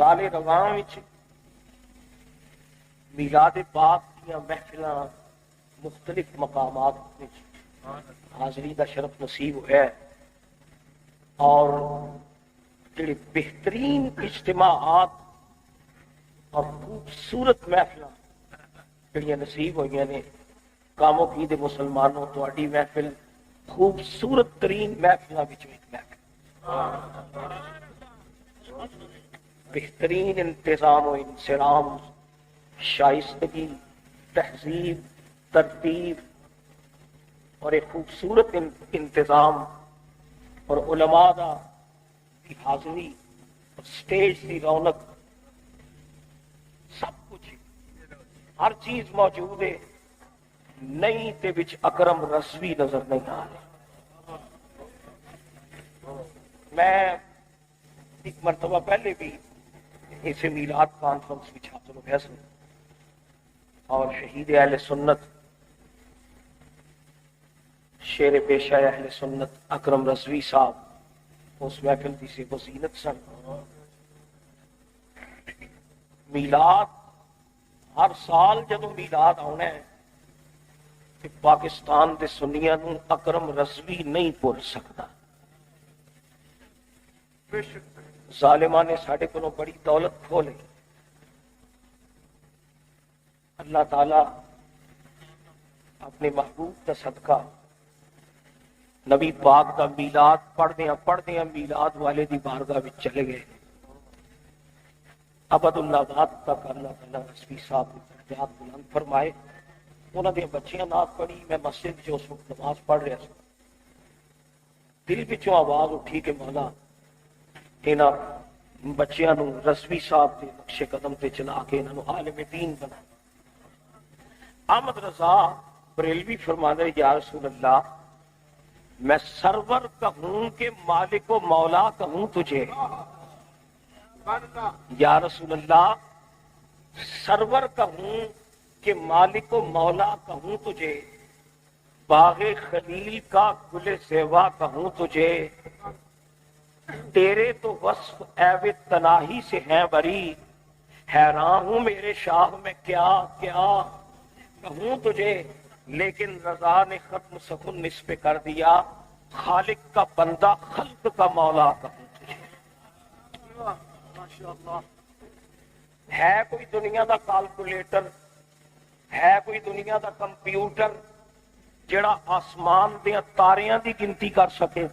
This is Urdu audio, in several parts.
سال رواں وچ میلاد پاک دیا محفلاں مختلف مقامات وچ حاضری کا شرف نصیب ہوا ہے، اور جڑے بہترین اجتماعات اور خوبصورت محفلاں جڑیاں نصیب ہوئی نے کاموں کی دے مسلمانوں تہاڈی محفل خوبصورت ترین محفلاں وچوں ایک محفل، بہترین انتظام و انصرام، شائستگی، تہذیب، ترتیب اور ایک خوبصورت انتظام، اور علماء دا کی حاضری اور سٹیج کی رونق، سب کچھ ہر چیز موجود ہے، نہیں تے وچ اکرم رضوی نظر نہیں آ رہے۔ میں ایک مرتبہ پہلے بھی اسے میلاد کانفرنس میں حاضر ہو گیا سن، اور شہید اہل سنت شیر پیشہ اہل سنت اکرم رضوی صاحب اس محفل کی سے وزینت سن۔ میلاد ہر سال جدوں میلاد آنا ہے کہ پاکستان دے سنیاں نوں اکرم رضوی نہیں بھول سکتا۔ ظالماں نے ساڈے کولوں بڑی دولت کھو لئی، اللہ تعالی اپنے محبوب کا صدقہ نبی پاک کا میلاد پڑھدیاں میلاد والے دی بارگاہ وچ چلے گئے۔ ابد اللہ باد تک اللہ تعالیٰ رضوی صاحب کی درجات بلند فرمائے۔ انہوں نے بچیاں نعت پڑھی، میں مسجد جو اس وقت نماز پڑھ رہا تھا، دل وچوں آواز اٹھی کہ مولا انہاں بچیاں نوں رضوی صاحب کے نقش قدم تے چلا کے انہاں نوں عالم دین بنا۔ احمد رضا بریلوی فرماتے ہیں یا رسول اللہ میں سرور کہوں کہ مالک و مولا کہوں تجھے، یا رسول اللہ سرور کہوں کہ مالک و مولا کہوں تجھے، باغ خلیل کا گل زیوا کہوں تجھے، تیرے تو وصف عیب تناہی سے ہیں بری، حیران ہوں میرے شاہ میں کیا کیا کہوں تجھے، لیکن رضا نے ختم سخن نس پہ کر دیا، خالق کا بندہ خلق کا مولا کہوں تجھے۔ ہے کوئی دنیا دا کیلکولیٹر، ہے کوئی دنیا دا کمپیوٹر جڑا آسمان دیا تاریاں دی گنتی کر سکے؟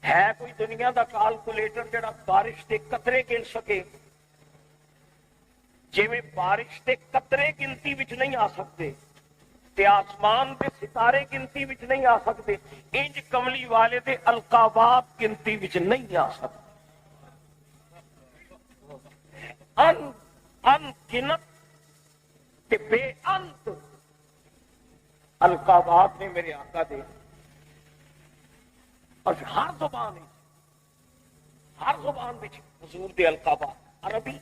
ہے کوئی دنیا دا کیلکولیٹر جڑا بارش دے قطرے گن سکے؟ جی میں بارش دے قطرے گنتی وچ نہیں آ سکتے تے آسمان دے ستارے گنتی وچ نہیں آ سکتے، انج کملی والے دے القابات گنتی وچ نہیں آ سکتے۔ ان گنت تے بے انت القابات نے میرے آقا دے، اور ہر زبان وچ حضور دے القابات، عربی،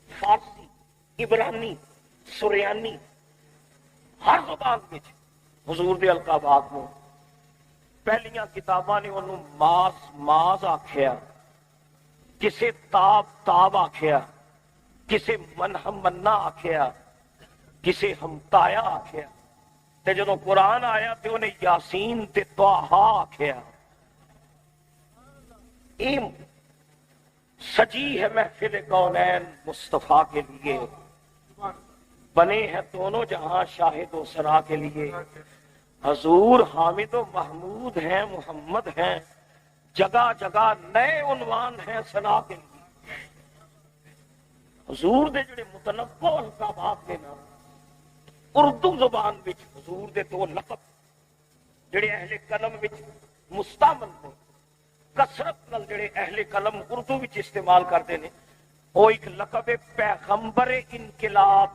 فارسی، عبرانی، سریانی، ہر زبان وچ حضور دے القابات نو پہلیاں کتاباں نے انہوں ماز آکھیا، کسے تاب آکھیا، کسے منہم منا آکھیا، کسے ہمتایا آکھیا، تے جدوں قرآن آیا تے انہیں یاسین تے طٰہٰ آکھیا۔ ایم سجی ہے محفل کونین مصطفیٰ کے لیے، بنے ہیں دونوں جہاں شاہد و سرا کے لیے، حضور حامد و محمود ہیں محمد ہیں، جگہ جگہ نئے عنوان ہیں ثنا کے لیے۔ حضور دے جڑے متنوع القابات نے نا، اردو زبان وچ حضور دے دو لقب جڑے اہل قلم وچ مستعمل نے، کثرت نال جڑے اہل قلم اردو وچ استعمال کرتے ہیں، وہ ایک لقب ہے پیغمبر انقلاب،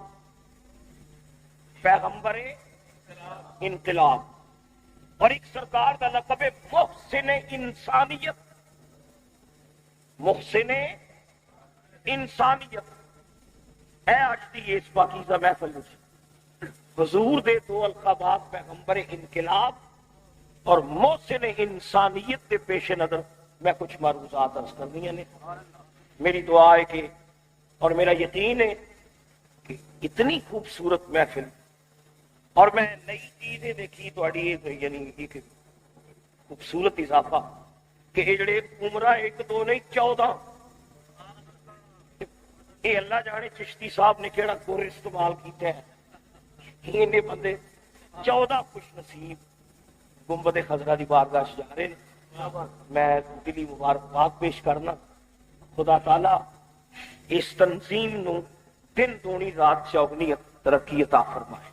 پیغمبر انقلاب، اور ایک سرکار کا لقب ہے محسن انسانیت، محسن انسانیت۔ اے آج دی اس پاکیزہ محفل وچ حضور دے دو القابات پیغمبر انقلاب اور محسن انسانیت کے پیش نظر میں کچھ معروضات عرض کرنی ہیں۔ میری دعا ہے کہ اور میرا یقین ہے کہ اتنی خوبصورت محفل اور میں نئی چیزیں دیکھی یعنی ایک خوبصورت اضافہ کہ یہ جڑے عمرہ 1 2 نہیں 14 یہ اللہ جانے چشتی صاحب نے کیڑا کور استعمال کیتا ہے یہ بندے 14 خوش نصیب گنبد خضرا دی بارگاہ جا رہے ہیں. میں دلی مبارکباد پیش کرنا. خدا تعالی اس تنظیم نو دن دونی رات چوگنی ترقی عطا فرمائے.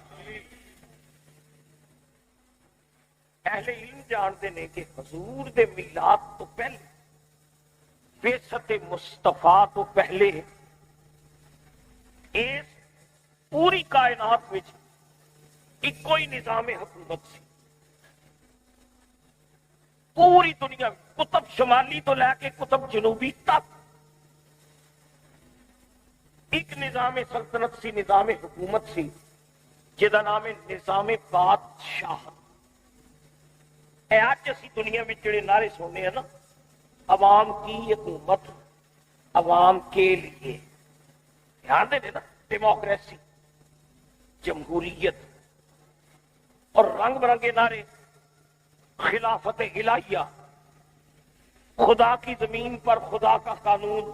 اہل علم جانتے ہیں کہ حضور دے میلاد تو پہلے بعثت مصطفیٰ تو پہلے اس پوری کائنات میں ایک کوئی نظام حکومت سی. پوری دنیا میں قطب شمالی تو لے کے قطب جنوبی تک ایک نظام سلطنت سی، نظام حکومت سی جہاں نام ہے نظام بادشاہت. آج اسی دنیا میں جڑے نعرے سننے ہیں نا، عوام کی حکومت عوام کے لیے، دھیان دے نا، ڈیموکریسی، جمہوریت اور رنگ برنگے نعرے، خلافت الہیہ، خدا کی زمین پر خدا کا قانون.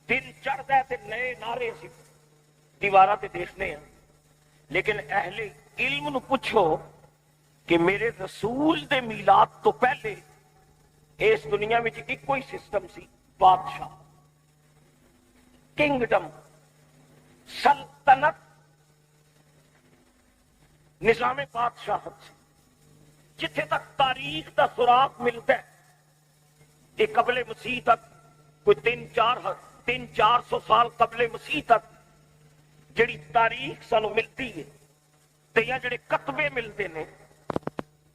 دن چڑھتا ہے تے نئے نعرے اسی دیوارہ تے دیکھنے ہیں. لیکن اہل علم نو پوچھو کہ میرے رسول دے میلاد تو پہلے اس دنیا میں ایک کوئی سسٹم سی، بادشاہ، کنگڈم، سلطنت، نظام بادشاہت سی. جتھے تک تاریخ دا سراغ ملتا ہے کہ قبل مسیح تک کوئی 300-400 سال قبل مسیح تک جڑی تاریخ سانو ملتی ہے تے یا جڑے کتبے ملتے ہیں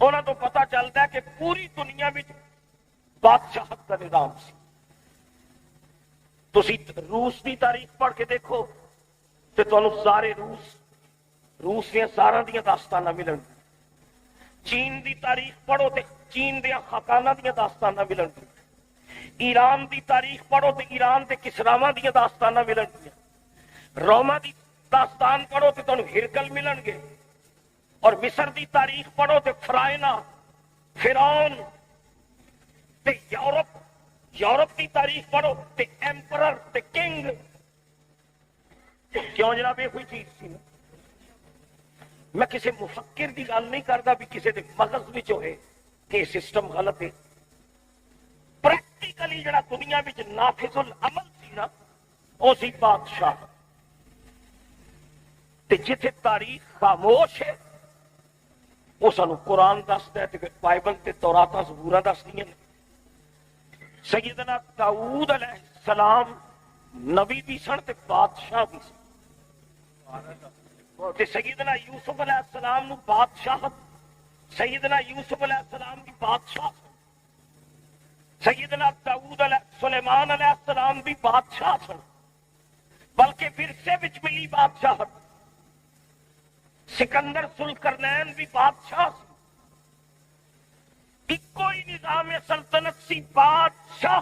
انہاں تو پتہ چلتا ہے کہ پوری دنیا میں بادشاہت کا نظام سی. تسی روس کی تاریخ پڑھ کے دیکھو تو تمہیں سارے روس دیا سارا دیا داستانہ ملن. چین دی تاریخ پڑھو تو چین دیا خاقانہ دیا داستانہ ملن. ایران دی تاریخ پڑھو تو ایران دے کسراواں دیا داستانہ ملن گیا. روما دی داستان پڑھو تو تمہیں ہرکل ملن گے. اور مصر دی تاریخ پڑھو تو فرائنا، فرعون. تے یورپ دی تاریخ پڑھو تے ایمپرر تے کنگ. کیوں جناب یہ کوئی چیز سی؟ میں کسی مفکر دی گل نہیں کرتا بھی کسی دے مغز وچ ہوئے کہ سسٹم غلط ہے. پریکٹیکلی جڑا دنیا وچ نافذ العمل سی نا وہ سی بادشاہ. تے جتھے تاریخ خاموش ہے وہ سانو قرآن دستا ہے تے بائبل تے توراتا زبوراں دسدیاں نے. سیدنا داؤد علیہ السلام نبی بھی سن تے بادشاہ بھی سن. تے سیدنا یوسف علیہ السلام نو بادشاہت، سیدنا یوسف علیہ السلام کی بادشاہ سن. سیدنا داؤد سلیمان علیہ السلام بھی بادشاہ سن، بلکہ ورثے وچ ملی بادشاہت. سکندر ذوالقرنین بھی بادشاہ سی. ایک کوئی نظام سلطنت سی، بادشاہ.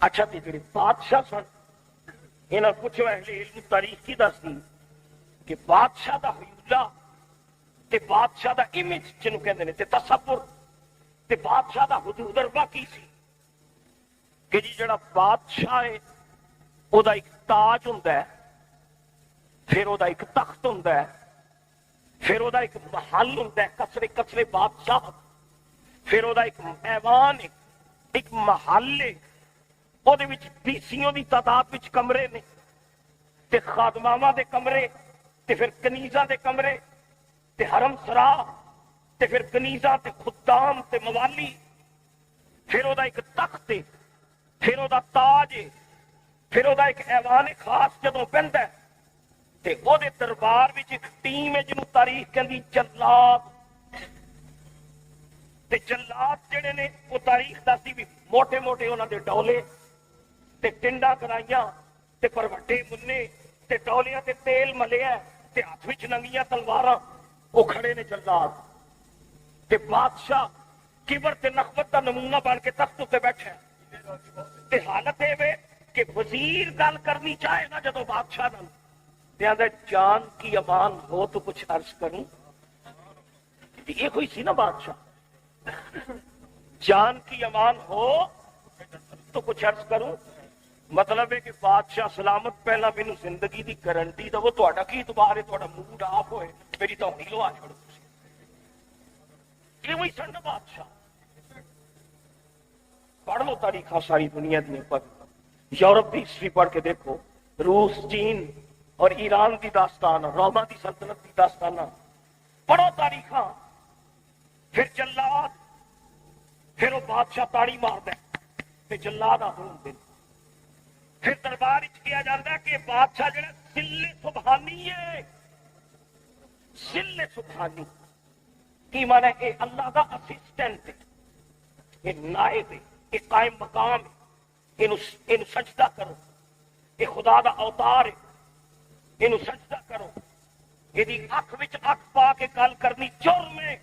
اچھا تے جڑے بادشاہ سن انہاں پوچھو اہل علم تاریخ کی دس دی کہ بادشاہ دا حیولہ تے بادشاہ دا امیج جنوں کہندے نے تے تصور تے بادشاہ دا حدود اربا کی سی کہ جی جڑا بادشاہ ہے او دا ایک تاج ہوندا ہے، پھر او دا ایک تخت ہوندا ہے، پھر او دا ایک محل ہوندا ہے کثرے بادشاہ، پھر او دا ایک ایوان ہے، ایک محل ہے، او دے وچ بیسیوں دی تعداد وچ کمرے نے تے خادماواں دے کمرے تے پھر کنیزاں دے کمرے تے حرم سرا تے پھر کنیزاں تے خدام تے موالی، پھر او دا ایک تخت ہے، پھر او دا تاج ہے، پھر او دا ایک ایوان خاص جدوں بندا ہے تے او دے دربار وچ ایک ٹیم ہے جنوں تاریخ کہندی جلاد. تے جلاد جڑے نے وہ تاریخ دسدی بھی موٹے موٹے انہاں دے ڈولے تے ٹنڈا کرائیاں تے پروٹے مننے تے ڈولیاں تے تیل ملیا تے ہاتھ وچ ننگیاں تلواراں، وہ کھڑے نے جلاد. تے بادشاہ کبر تے نخوت دا نمونہ بن کے تخت تے بیٹھا تے حالت ہے کہ وزیر گل کرنی چاہے نا جدو بادشاہ نال تے آندا جان کی امان ہو تو کچھ عرض کروں. یہ کوئی سی نا بادشاہ، جان کی امان ہو تو کچھ عرض کروں. مطلب ہے کہ بادشاہ سلامت پہلا مینوں زندگی دی گارنٹی دو. تہاڈا کی اعتبار ہے تہاڈا موڈ آف ہوئے میری توہین لوا چھوڑو. یہ وہی سن بادشاہ. پڑھ لو تاریخ ساری دنیا دیا پر، یورپ کی ہسٹری پڑھ کے دیکھو، روس، چین اور ایران کی داستان، روما کی سلطنت کی داستان پڑھو تاریخ. پھر جلاد، پھر وہ بادشاہ تاڑی مارد ہے جلاد آخر دن. پھر دربار کیا جاتا ہے کہ بادشاہ جڑا سل سبحانی ہے. سل سبحانی کی مانا ہے؟ اللہ کا اسسٹنٹ ہے، یہ نائب ہے، یہ قائم مقام ہے. یہ سجدہ کرو، یہ خدا کا اوتار ہے، یہ سجدہ کرو. یہ اکھ وچ اکھ پا کے گل کرنی جرم ہے.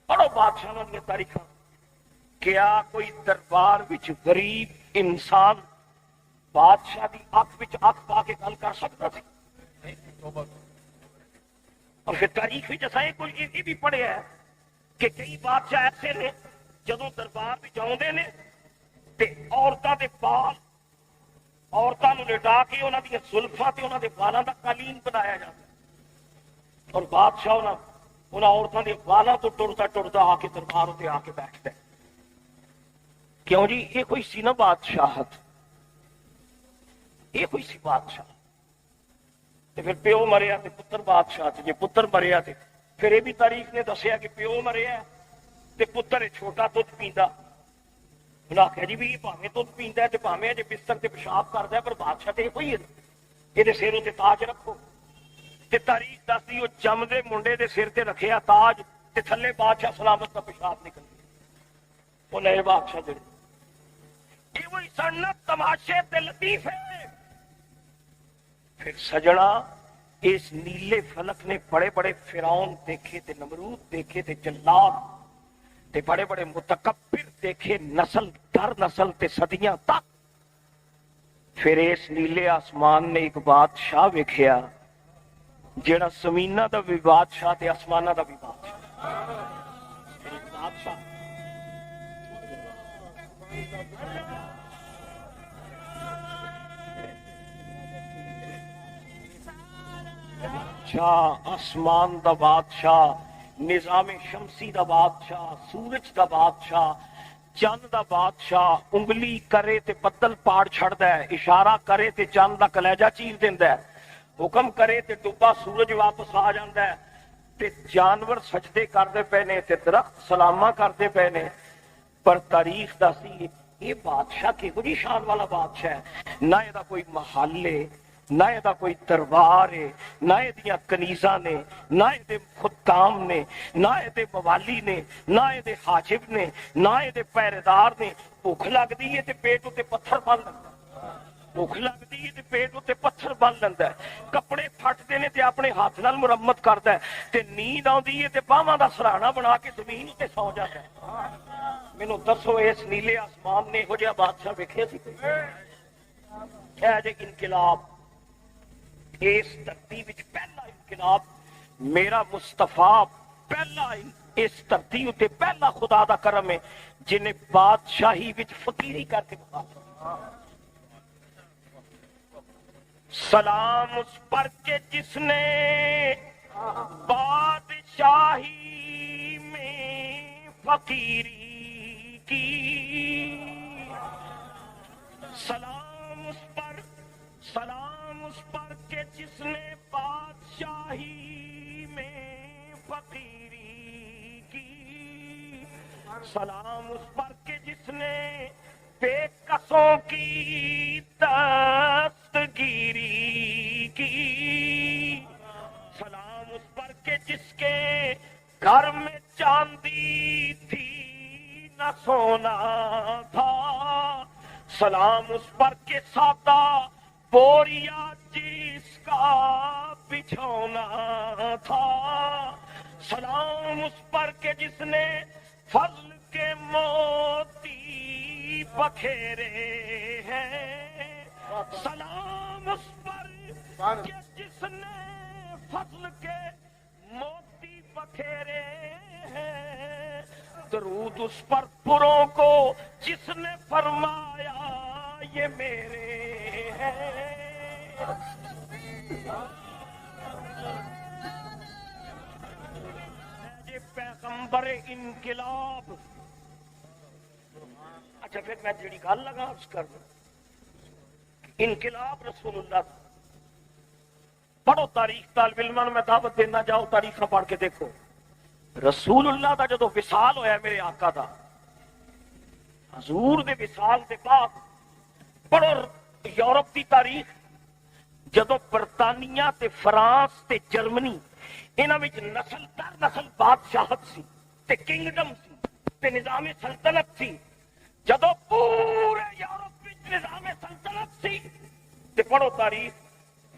پڑھو بادشاہ دیا تاریخ. کیا کوئی دربار وچ غریب انسان بادشاہ دی اکھ وچ اکھ پا کے گل کر سکتا سی؟ اور پھر تاریخ یہ بھی پڑھیا ہے کہ کئی بادشاہ ایسے نے جدو دربار وچ آؤندے نے تے عورتاں دے بال، عورتاں نوں لٹا کے انہاں دی زلفاں تے انہاں دے بالاں دا قالین بنایا جاتا ہے. اور بادشاہ انہاں عورتاں دے بالاں تو ٹرتا ٹرتا آ کے دربار تے آ کے بیٹھتا ہے. کیوں جی؟ یہ کوئی سی نا بادشاہت، یہ کوئی سی بادشاہ. پھر پیو مریا تے پتر بادشاہ تے جے پتر مریا تے پھر یہ بھی تاریخ نے دسیا کہ پیو مریا تے پتر چھوٹا دھد پیندا. انہیں آخیا جی بھی بھاویں دھد پیندا ہے تے بھاویں جے بستر تے پیشاب کردا ہے پر بادشاہ تے کوئی ہے یہ سر تے تاج رکھو. تے تاریخ دسدی وہ جمدے منڈے دے سر تے رکھیا تاج تے تھلے بادشاہ سلامت کا پیشاب نکل گیا. وہ نئے بادشاہ جڑے یہ وہی سنت تماشے تے لطیفے. پھر سجنا اس نیلے فلک نے بڑے بڑے فرعون دیکھے تے نمرود دیکھے تے جلاد تے بڑے بڑے متکبر دیکھے، نسل در نسل تے صدیاں تک. پھر اس نیلے آسمان نے ایک بادشاہ ویکھیا جیڑا زمینہ دا بھی بادشاہ تے آسمانہ دا بھی بادشاہ. بادشاہ آسمان دا بادشاہ، نظام شمسی دا بادشاہ، سورج دا بادشاہ، چند دا بادشاہ. انگلی کرے تے بدل پاڑ چھڑدا ہے، اشارہ کرے تے چند دا کلیجہ چیر دیندا ہے، حکم کرے تے ڈبا سورج واپس آ جاندا ہے. تے جانور سجدے کردے پے نے تے درخت سلامہ کردے پے نے. پر تاریخ دسی یہ بادشاہ کہو جی شان والا بادشاہ ہے. نہ یہ کوئی محل ہے، نہ یہ کوئی دربار ہے، نہ یہ کنیزاں نے، نہ یہ خدام نے، نہ یہ موالی نے، نہ یہ حاجب نے، نہ یہ پہرےدار نے. بھوک لگتی ہے تے پیٹ اتنے پتھر بن لگتا ہے، بھوک لگتی ہے تے پیٹ اتنے پتھر بن لینا ہے. کپڑے پھٹتے نے تے اپنے ہاتھ نال مرمت کرتا ہے. تے نیند آتی ہے تے باہواں دا سرہانا بنا کے زمین تے سو جاتا ہے. مینوں دسو اس نیلے آسمان نے یہو جہا بادشاہ ویکھیا سی؟ جی انقلاب اس دھرتی وچ پہلا انقلاب میرا مصطفیٰ پہلا اس دھرتی تے پہلا خدا دا کرم ہے جنہیں بادشاہی وچ فقیری کر کے بخا. سلام اس پر کے جس نے بادشاہی میں فقیری کی. سلام اس پر کہ جس نے بادشاہی میں فقیری کی. سلام اس پر کہ جس نے بے کسوں کی دستگیری کی. سلام اس پر کہ جس کے گھر میں چاندی تھی نہ سونا تھا. سلام اس پر کہ سادہ بوریا جس کا بچھونا تھا. سلام اس پر کہ جس نے فضل کے موتی بکھیرے ہیں، سلام اس پر کہ جس نے فضل کے موتی بکھیرے ہیں، درود اس پر پروں کو جس نے فرمایا یہ میرے ہیں۔ پیغمبر انقلاب۔ اچھا پھر میں جڑی گل لگا اس کر دوں، انقلاب رسول اللہ تھا۔ پڑھو تاریخ، طالب علم میں دعوت دینا، جاؤ تاریخ پڑھ کے دیکھو رسول اللہ دا جدو وصال ہویا میرے آقا دا، حضور دے وصال دے بعد پڑھو یورپ دی تاریخ، جدو برطانیہ تے فرانس تے جرمنی انہاں وچ نسل در نسل بادشاہت سی تے کنگڈم سی تے نظام سلطنت سی، جدو پورے یورپ وچ نظام سلطنت سی تے پڑھو تاریخ،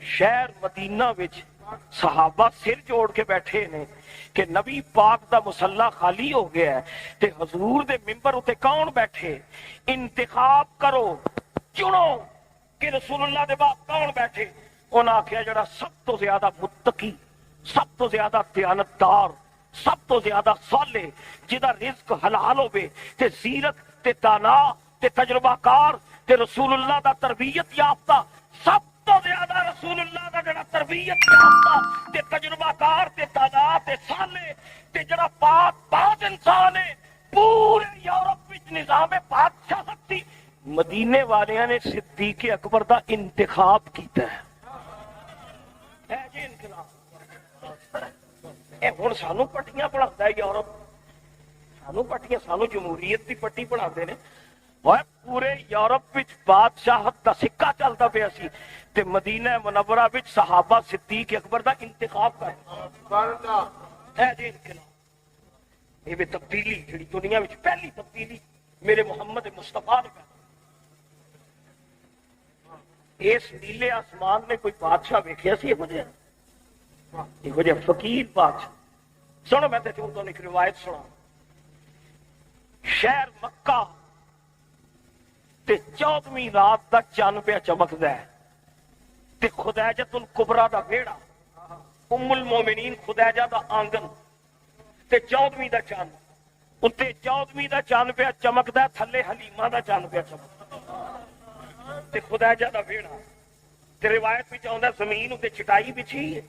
شہر مدینہ وچ صحابہ سر جوڑ کے بیٹھے نے کہ نبی پاک دا مصلی خالی ہو گیا ہے تے حضور دے ممبر اتے کون بیٹھے، انتخاب کرو، چنو کہ رسول اللہ دے بعد کون بیٹھے۔ انہاں آکھیا جڑا سب تو زیادہ متقی، سب تو زیادہ دیانتدار، سب تو زیادہ صالح، جدا رزق حلال ہوے تے زیرت تے دانا تے تجربہ کار تے رسول اللہ دا تربیت یافتہ، سب تو زیادہ رسول اللہ دا جڑا تربیت یافتہ تے تجربہ کار تے دانا تے صالح تے جڑا پاک باز انسان ہے، پورے یورپ وچ نظام بادشاہت تھی، مدینے والیاں نے صدیق اکبر دا انتخاب کیتا ہے۔ ہے جی انقلاب۔ اے ہن سانو پٹیاں پڑھاتا ہے یورپ، سانو پٹیاں، سانو جمہوریت دی پٹی پڑھاتے نے، اوے پورے یورپ وچ بادشاہت دا سکہ چلدا پیا سی تے مدینہ منورہ وچ صحابہ صدیق اکبر دا انتخاب کر سبحان اللہ۔ ہے جی انقلاب۔ یہ تبدیلی جڑی دنیا وچ پہلی تبدیلی میرے محمد مصطفیٰ نے کر، اس نیلے آسمان نے کوئی بادشاہ ویکھیا سی یہ جہ فقیر بادشاہ۔ سنو میں تے تمہیں ایک روایت سنا، شہر مکہ تے 14ویں رات دا چن پہ چمکدا ہے تے خدیجۃ الکبریٰ دا ویڑا، ام المومنین خدیجہ دا آنگن تے 14ویں دا چن، اتنے 14ویں دا چن پہ چمکدا ہے، تھلے حلیمہ دا چن پہ چمکدا تے خدیجہ دا ویڑا تے روایت وچ آوندا زمین تے چٹائی بچھی ہے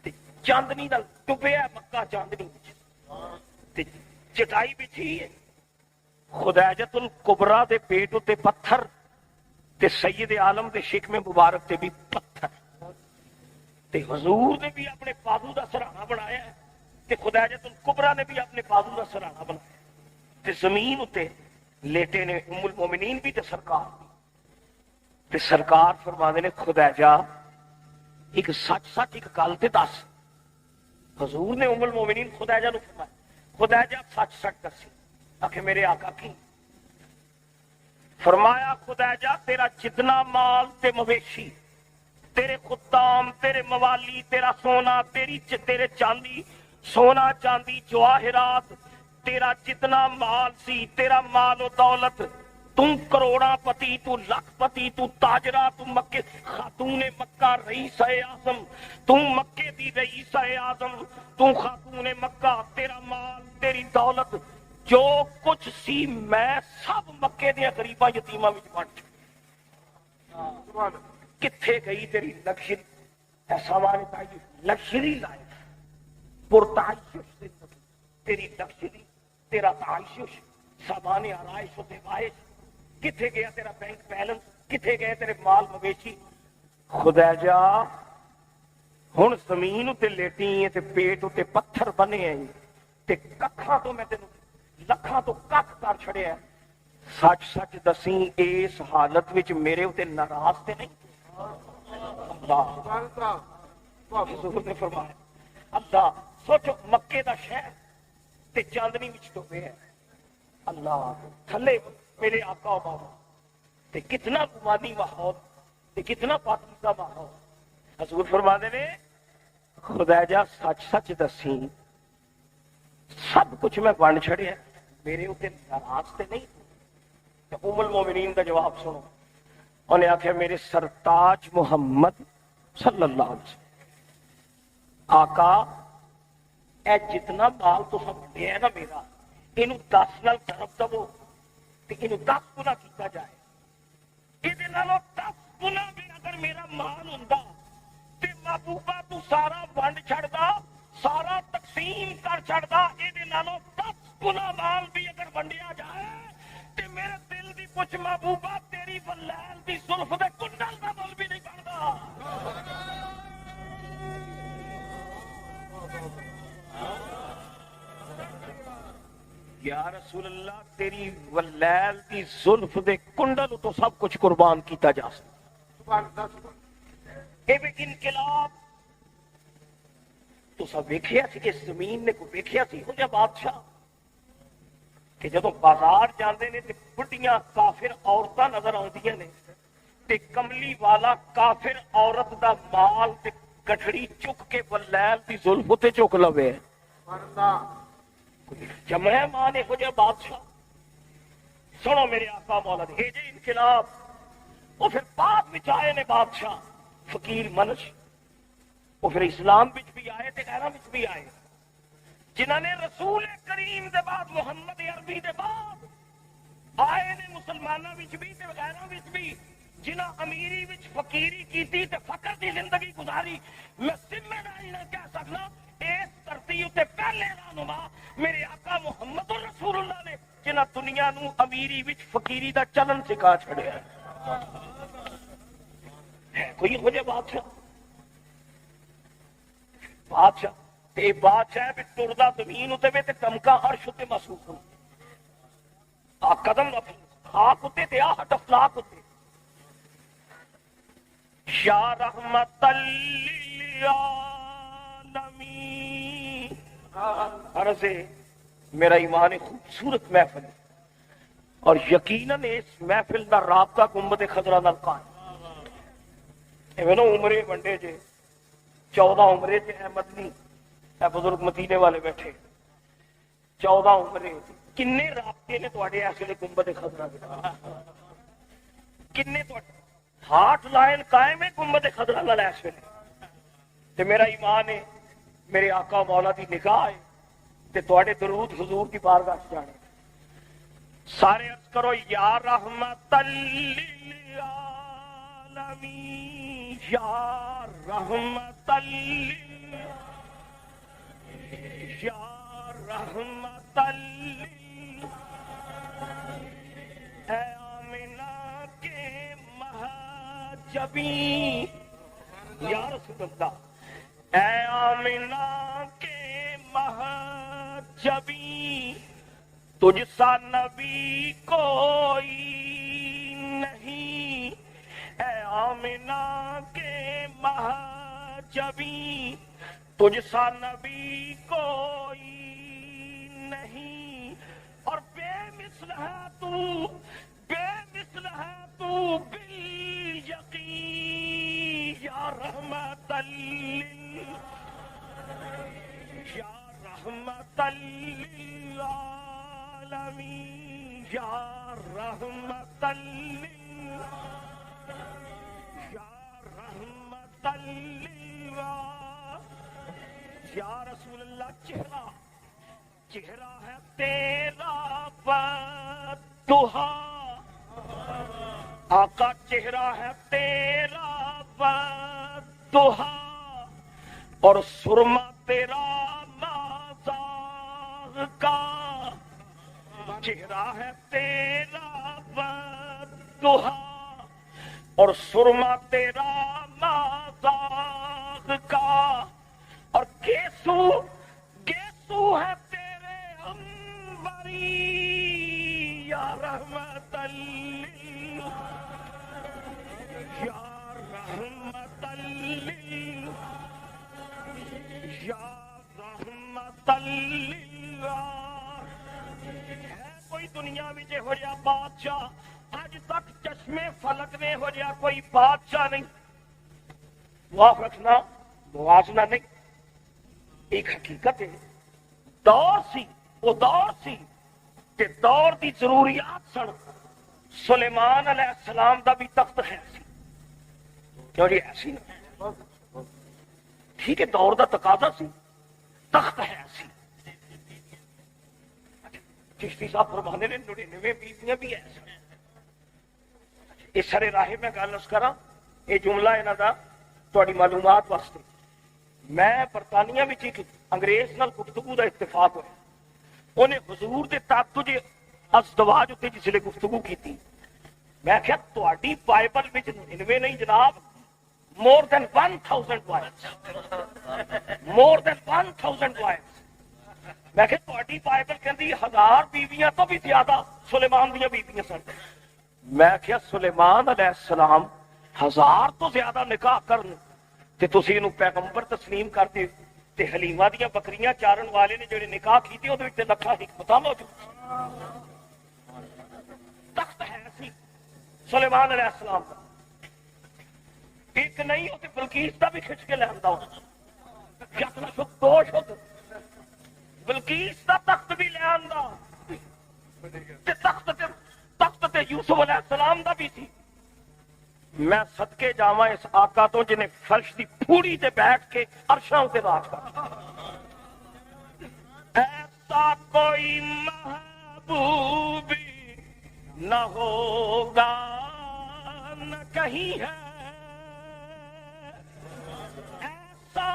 تے چاندنی دا ڈبیا مکہ چاندنی وچ تے چٹائی بچھی ہے، خدیجۃ الکبریٰ دے پیٹ تے پتھر تے سید عالم دے شکم مبارک تے بھی پتھر تے حضور نے بھی اپنے بازو دا سرہانا بنایا ہے تے خدیجۃ الکبریٰ نے بھی اپنے بازو دا سرہانا بنایا تے زمین تے لیٹے نے ام المومنین بھی تے سرکار بھی تے سرکار فرماندے نے خدیجہ ایک سچ سچ ایک گل تے دس۔ حضور نے ام المومنین خدیجہ نو فرمایا خدیجہ سچ سچ دسی۔ آخر میرے آقا کی فرمایا خدیجہ تیرا جتنا مال تے مویشی، تیرے خدام، تیرے موالی، تیرا سونا، تیرے چاندی، سونا چاندی جواہرات، تیرا جتنا مال سی، تیرا مال و دولت، تم کروڑا پتی، تو لکھ پتی، تو تاجرہ، تو مکے خاتون مکہ رئیس اعظم، تم مکے دی رئیس اعظم، تم خاتون مکہ، تیرا مال، تیری دولت، جو کچھ سی میں سب مکے دیا غریباں یتیماں وچ بانٹ کتھے گئی تیری لگژری، سامان تعیش لگژری لائف، پرتعیش زندگی، تیری لگژری، تیرا تعیش، سامان آرائش و دیوائش، کتھے گیا تیرا بینک بیلنس، کتھے گئے تیرے مال مویشی۔ خدیجہ ہن زمین تے لیٹی ہیں تے پیٹ تے پتھر بنے ہیں تے ککھاں تو میں تینوں لکھاں تو ککھ کر چھڑیا، سچ سچ دسی اس حالت وچ میرے تے ناراض تے نہیں؟ اللہ حضور نے فرمایا اللہ سوچو مکے دا شہر تے چاندنی وچ ڈوبے ہے، اللہ تھلے میرے آقا و بابا تے کتنا رومانی ماحول تے کتنا پاکیزہ ماحول۔ حضور فرماتے نے خدا جا سچ سچ دسی سب کچھ میں ونڈ چھڑیا میرے اتنے ناراض تے نہیں؟ ام المومنین کا جواب سنو، انہیں آخیا میرے سرتاج محمد صلی اللہ علیہ وسلم آقا اے جتنا مال تو سب ونڈیا ہے نا میرا، یہ 10 نال ضرب دو تے یہ 10 گنا کیتا جائے، یہ 10 گنا بھی اگر میرا مال ہوندا تے محبوبہ تو سارا ونڈ چھڑدا، سارا تقسیم کر چھڑدا، یہ 10 گنا مال بھی اگر ونڈیا جائے تے میرے دل دی کچھ محبوبہ تیری ولیل دی زلف دے کنڈل دا مل بھی نہیں بندا۔ یا رسول اللہ تیری ولیل دی زلف دے کنڈل تو سب کچھ قربان کیتا جا سکتا۔ اے بے انقلاب تو سب ویکھیا سی، اس زمین نے کو ویکھیا سی ہو جا بادشاہ کہ جدو بازار جاندے نے تے بڑھیاں کافر عورتاں نظر آندیاں نے تے کملی والا کافر عورت دا مال تے گٹھڑی چک کے ولیل دی زلف تے چک لوے جمع مان ہو جا بادشاہ۔ سنو میرے آقا مولا دے جے انقلاب وہ پھر بعد وچ آئے نے بادشاہ فقیر منش، وہ پھر اسلام وچ بھی آئے تے غیراں وچ بھی آئے، جنہاں نے رسول کریم دے بعد محمد عربی دے بعد آئے نے مسلمانوں وچ بھی تے غیراں وچ بھی، جنہاں امیری وچ فقیری کیتی تے فقر دی زندگی گزاری۔ میں ذمہ داری نال کہہ سکنا اس دھرتی اتے پہلے رہنما میرے آقا محمد رسول اللہ نے جنہاں دنیا نو امیری وچ فقیری دا چلن سکھا چھڑیا ہے۔ کوئی ہو جائے بادشاہ تے بادشاہ بھی ٹردا زمین اتنے بھی تے دمکا عرش تے محسوس ہو آ قدم خاک اتنے تے آ ہٹ افلاک اتنے۔ یا رحمت للعالمین عرض میرا ایمان خوبصورت محفل اور یقیناً اس محفل کا رابطہ گنبد خضرا نال قائم۔ عمرے ونڈے جے 14 عمرے جے مدنی اے بزرگ مدینے والے بیٹھے 14 عمرے کنے رابطے نے تواڈے اس ویلے گنبد خضرا دے کنے تواڈے ہاٹ لائن قائم ہے گنبد خضرا نال اس ویلے تے میرا ایمان ہے میرے آقا مولا دی نگاہ ہے تے تواڈے درود حضور دی بارگاہ وچ جانے سارے عرض کرو یا رحمت للعالمین یا رحمت یا رحمت اے آمنہ کے مہاجبین یا رسول اللہ اے آمنہ کے مہاجبین تجھ سا نبی کوئی نہیں اے آمنہ کے مہاجبین تجھ سا نبی کوئی نہیں اور بے مثل ہے تو بالیقین یا رحمت یا رحمت للعالمین یا رحمت یا رحمت یا رسول اللہ چہرہ ہے تیرا بدھا آقا چہرہ ہے تیرا بدھا اور سرما تیرا مازاغ کا چہرہ ہے تیرا بدھا اور سرما تیرا مازاغ کا اور گیسو ہے تیرے انبری یا رحمت یا رحمت یا رحمت ہے کوئی دنیا میں ہو جا بادشاہ اج تک چشمے فلک میں ہو جا کوئی بادشاہ نہیں، معاف رکھنا موازنہ نہیں ایک حقیقت ہے دور سی وہ دور سی کہ دور دی ضروریات سن سلیمان علیہ السلام دا بھی تخت ہے سی کیوں جی ایسی نا ٹھیک ہے دور دا تقاضا سی تخت ہے سی چشتی صاحب فرمانے نے 99 بیویاں بھی ایسا اس سارے راہ میں گل کراں یہ جملہ انہاں دا تہاڈی معلومات واسطے میں برطانیہ وچ ایک انگریز نال گفتگو دا اتفاق ہوا انہیں حضور دے تابوت ازدواج اتنے جسے گفتگو کی میں کہا تہاڈی بائبل وچ 99 نہیں جناب more than 1000 wives more than 1000 wives میں کہ تہاڈی بائبل کہندی 1000 بیویاں تو بھی زیادہ سلیمان دیاں بیویاں سن میں کہا سلیمان علیہ السلام 1000 تو زیادہ نکاح کرن تے تسی اینو پیغمبر تسلیم کرتے تے حلیمہ دیاں بکریاں چارن والے نے جڑے نکاح کیتے اودے وچ لکھاں حکمتاں موجود تخت ہے سی سلیمان علیہ السلام کا ایک نہیں ہوتے بلقیس کا بھی کھچ کے لیندا کتنا شک دو شک بلقیس کا تخت بھی لے آندا تے تخت تے یوسف علیہ السلام دا بھی سی میں صدقے جاواں اس آقا تو جنہیں فرش دی پھوڑی تے بیٹھ کے عرشاں تے راج کر ایسا کوئی محبوب نہ ہوگا نہ کہیں ہے ایسا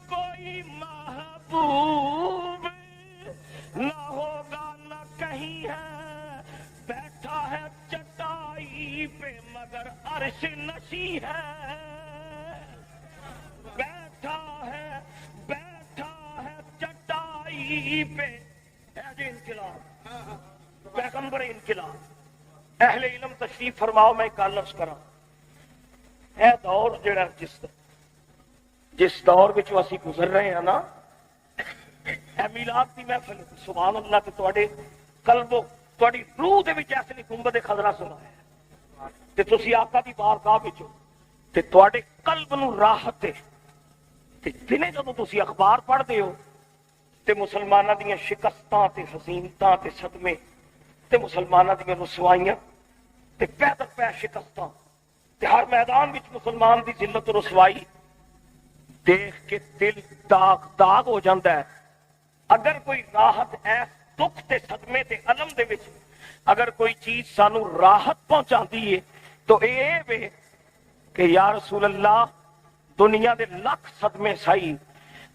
کوئی محبوب نہ ہوگا نہ کہیں ہے بیٹھا ہے چٹائی پہ مگر عرش نشی ہے بیٹھا ہے چٹائی پہ انقلاب پیغمبر انقلاب اہل علم تشریف فرماؤ میں گل عرض کراں اے دور جڑا جس دور وچ اسی گزر رہے ہیں نا اے میلاد دی محفل سبحان اللہ تے تواڈے قلب تواڈی روح دے وچ ایسی گنبد خضرا سمایا تے تسی آقا دی بارگاہ وچ تے تواڈے قلب نو راحت ہے تے دنے جدوں تسی اخبار پڑھدے ہو تے مسلماناں دیاں شکستاں تے ہزیمتاں تے صدمے تے مسلماناں دیاں رسوائیاں تے پیدر پہ شکستاں تے ہر میدان وچ مسلمان دی ذلت و رسوائی دیکھ کے دل داغ داغ ہو جاندہ ہے اگر کوئی راحت ایس دکھ تے صدمے تے علم دے وچ اگر کوئی چیز سانو راحت پہنچاندی ہے تو اے وے کہ یا رسول اللہ دنیا دے لکھ صدمے سائی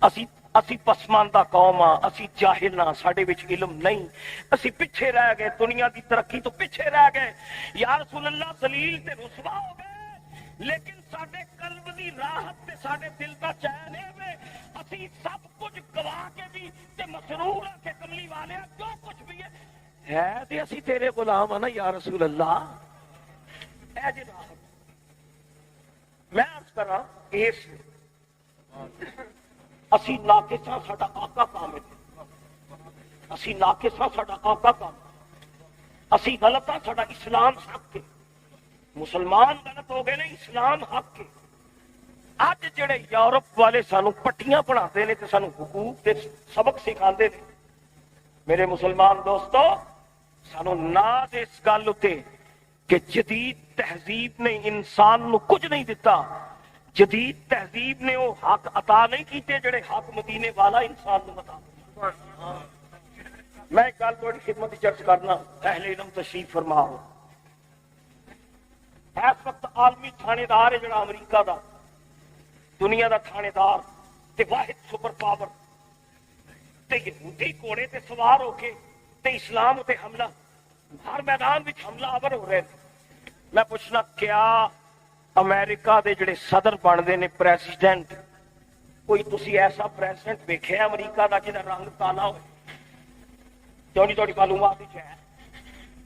اسی پسماندہ قوم ہاں اسی جاہل ہاں ساڈے وچ علم نہیں اسی پیچھے رہ گئے دنیا دی ترقی تو پیچھے رہ گئے یا رسول اللہ ذلیل تے رسوا ہو گئے لیکن ساڈے قلب دی راحت تے ساڈے دل دا چین ہے اسی سب کچھ گوا کے بھی تے مسرور ہے کہ کملی والے جو کچھ بھی ہے تے اسی تیرے غلام ہیں نا یا رسول اللہ اے جی راحت میں عرض کراں اس اسی ناقصاں ساڈا آقا کامل اسی ناقصاں ساڈا آقا کامل اسی غلط ہاں ساڈا اسلام حق ہے مسلمان غلط ہو گئے نا اسلام حق ہے اج جڑے یورپ والے سانو پٹیاں پڑھاتے ہیں تے سانو حقوق تے سبق سکھاندے نے میرے مسلمان دوستو سانو ناز اس گل تے کہ جدید تہذیب نے انسان نو کچھ نہیں دیتا جدید تہذیب نے وہ حق عطا نہیں کیتے جڑے حق مدینے والا انسان نو عطا میں ایک گل تھوڑی خدمت چرچ کرنا اہل علم تشریف فرماؤ اس وقت عالمی تھانے دار ہے جڑا امریکہ دا دنیا دا تھانے دار تے واحد سپر پاور تے یہودی گھوڑے تے سوار ہو کے تے اسلام تے حملہ ہر میدان وچ حملہ آور ہو رہے میں پوچھنا کیا امریکہ دے جڑے صدر بنتے ہیں پریزیڈنٹ کوئی تسی ایسا پریزیڈنٹ ویکھیا امریکہ دا جہاں رنگ کالا ہوئے کیوں نہیں تھوڑی معلومات ہے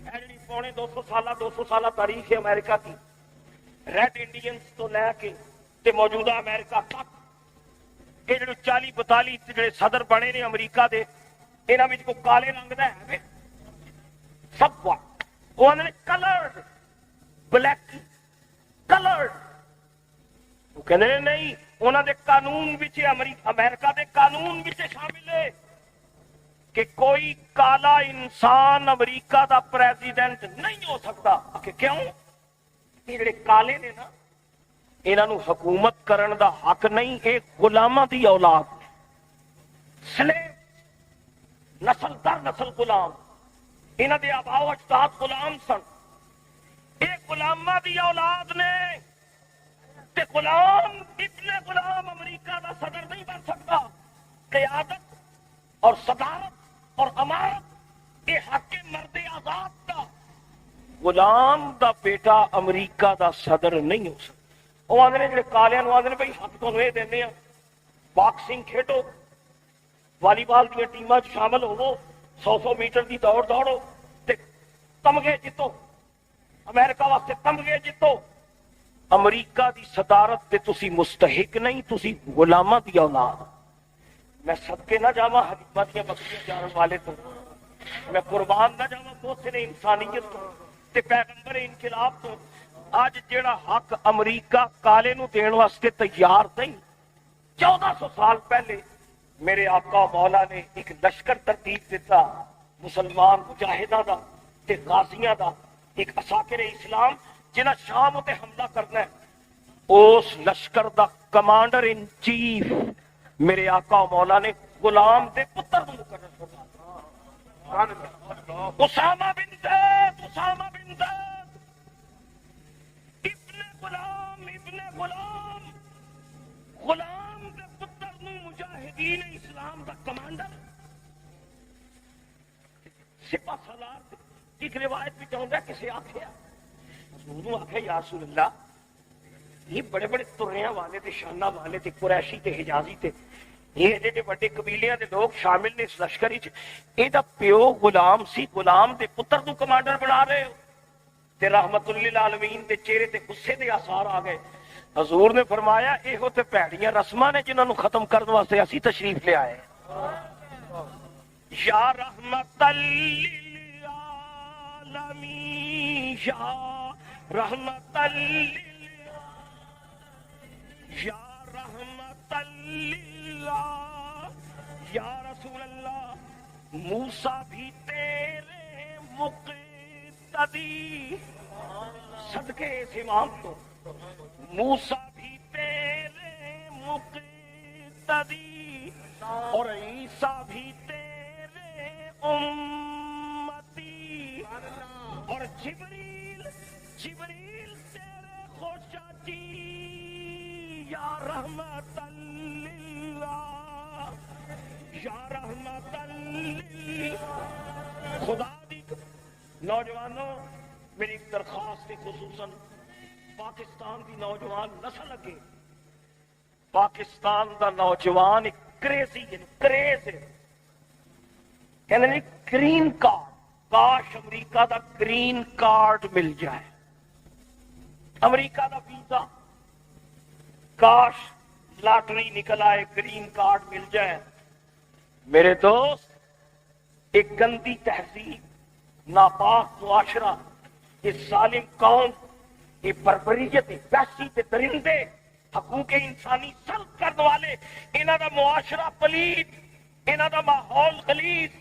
جڑی پونے 200 سالہ تاریخ ہے امریکہ کی ریڈ انڈینز تو لے کے تے موجودہ امریکہ تک یہ جڑے 40-42 جڑے صدر بنے نے امریکہ دے انہاں وچ کوئی کالے رنگ دا ہے سب وہ کلرڈ بلیک کلرڈ وہ کہنے نہیں انہوں دے قانون وچ امریکہ دے قانون وچ شامل ہے کہ کوئی کالا انسان امریکہ دا پریزیڈنٹ نہیں ہو سکتا. کہ کیوں؟ یہ جڑے کالے نے نا انہاں نو حکومت کرن دا حق نہیں، یہ غلاماں دی اولاد نے، سلیو، نسل در نسل غلام، انہاں دے آباء و اجداد غلام سن، یہ غلاماں دی اولاد نے. تے غلام ابن غلام امریکہ دا صدر نہیں بن سکتا. قیادت اور صدارت اور امارت یہ حق مرد آزاد دا. غلام دا بیٹا امریکہ دا صدر نہیں ہو سکتا. وہ آدھے جڑے کالیاں نو آدھے بھائی حق تو یہ دینے ہیں، باکسنگ کھیڈو، والی بال دیا ٹیماں شامل ہوو، 100 میٹر دی دوڑ دوڑو تے تمغے جتو، امریکہ واسطے تمغے جتو. امریکہ دی صدارت تے تسی مستحق نہیں، تسی غلاماں دی اولاد. میں صدقے نہ جاواں حلیمہ دیاں بکریاں جانن والے تو، میں قربان نہ جاواں محسن انسانیت تو تے پیغمبر انقلاب تو. اج جیڑا حق امریکہ کالے نو دین واسطے تیار نہیں، 1400 سال پہلے میرے آقا مولا نے ایک لشکر ترتیب دیتا مسلمان مجاہداں دا تے غازیاں دا، ایک عساکر اسلام جنہاں شام تے حملہ کرنا ہے. اس لشکر دا کمانڈر ان چیف میرے آقا مولا نے غلام دے پتر نو مقرر فرمایا. اسامہ بن زید، اسامہ بن زید ابن غلام، غلام دے پتر نو مجاہدین اسلام دا کمانڈر. سپہ سالار ایک روایت بھی چاہتا ہے کسی آخیا حضور آخیا یا رسول اللہ یہ بڑے بڑے تریاں والے تے شانہ والے تے قریشی تے حجازی تے یہ ایڈے بڑے قبیلیاں دے لوگ شامل نے اس لشکر وچ، ایدا پیو غلام سی، غلام دے پتر نو کمانڈر بنا رہے ہو. تے رحمت للعالمین دے چہرے تے غصے دے آثار آ گئے. حضور نے فرمایا یہو تے پیڑیاں رسماں نے جنہاں نو ختم کرنے واسطے اسی تشریف لے آئے. یا رحمت للعالمین، یا رحمت یا رحمت للہ، یا رسول اللہ موسیٰ بھی تیرے مقتدی، صدقے اس امام تو موسیٰ بھی تیرے مقتدی اور عیسیٰ بھی تیرے امتی اور جبریل تیرے خوشاچی. یا رحمت اللہ، یا رحمت اللہ. خدا دی نوجوانوں میری درخواست ہے، خصوصاً پاکستان کی نوجوان نسل اگے، پاکستان دا نوجوان ایک کریزی کریز ہے، کہنے نہیں گرین کارڈ، کاش امریکہ دا گرین کارڈ مل جائے، امریکہ دا ویزا، کاش لاٹری نکل آئے گرین کارڈ مل جائے. میرے دوست ایک گندی تہذیب، ناپاک معاشرہ، یہ ظالم قوم، یہ بربریت، وحشی تے درندے، حقوق انسانی سلب کرنے والے، انہاں دا معاشرہ پلید، انہاں دا ماحول غلیظ،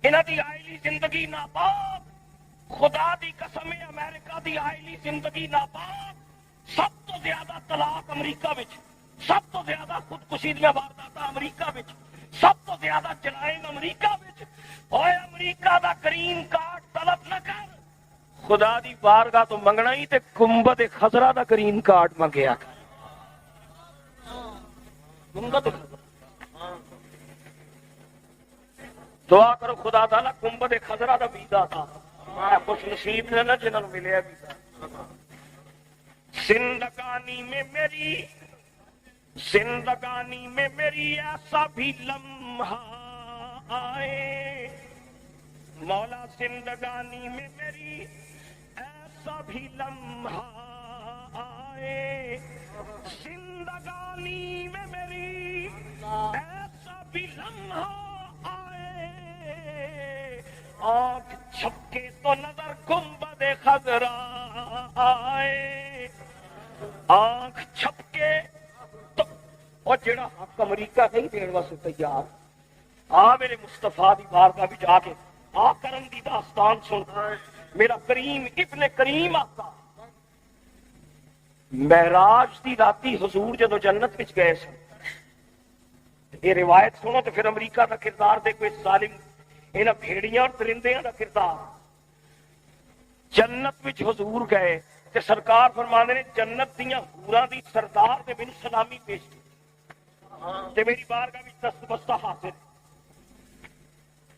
انہاں دی آئلی زندگی ناپاک. خدا دی قسم ہے امریکہ دی آئلی زندگی ناپاک. سب تو زیادہ طلاق امریکہ وچ، سب تو زیادہ خودکشی دیاں وارداتاں امریکہ وچ، سب تو زیادہ جرائم امریکہ وچ. اوے امریکہ دا گرین کارڈ طلب نہ کر، خدا دی بارگاہ تو منگنا ہی تے گنبد خضرا دا گرین کارڈ منگیا کر. گنبد دعا کرو خدا تعالی گنبد خضرا دا ویزا تھا. خوش نصیب نے نا جنہوں نے ملیا ویزا. زندگانی میں میری ایسا بھی لمحہ آئے مولا، زندگانی میں میری ایسا بھی لمحہ آئے، زندگانی میں میری ایسا بھی لمحہ آئے، آنکھ چھپکے تو نظر گنبد خضرا آئے، آنکھ چھپکے اور جڑا حق امریکہ نہیں دین واسطے تیار آ میرے مصطفیٰ دی بارگاہ وچ آ کے آ کرم دی داستان سن میرا کریم ابن کریم آقا معراج دی راتی حضور جدو جنت وچ گئے سن یہ روایت سنو تو پھر امریکہ دا کردار دیکھو اس ظالم انہاں بھیڑیاں اور درندیاں دا کردار جنت وچ حضور گئے تے سرکار فرماندے نے جنت دیاں حوراں دی سردار نے مینوں سلامی پیش کی تے میری بارگاہ وچ دستبستہ حاضر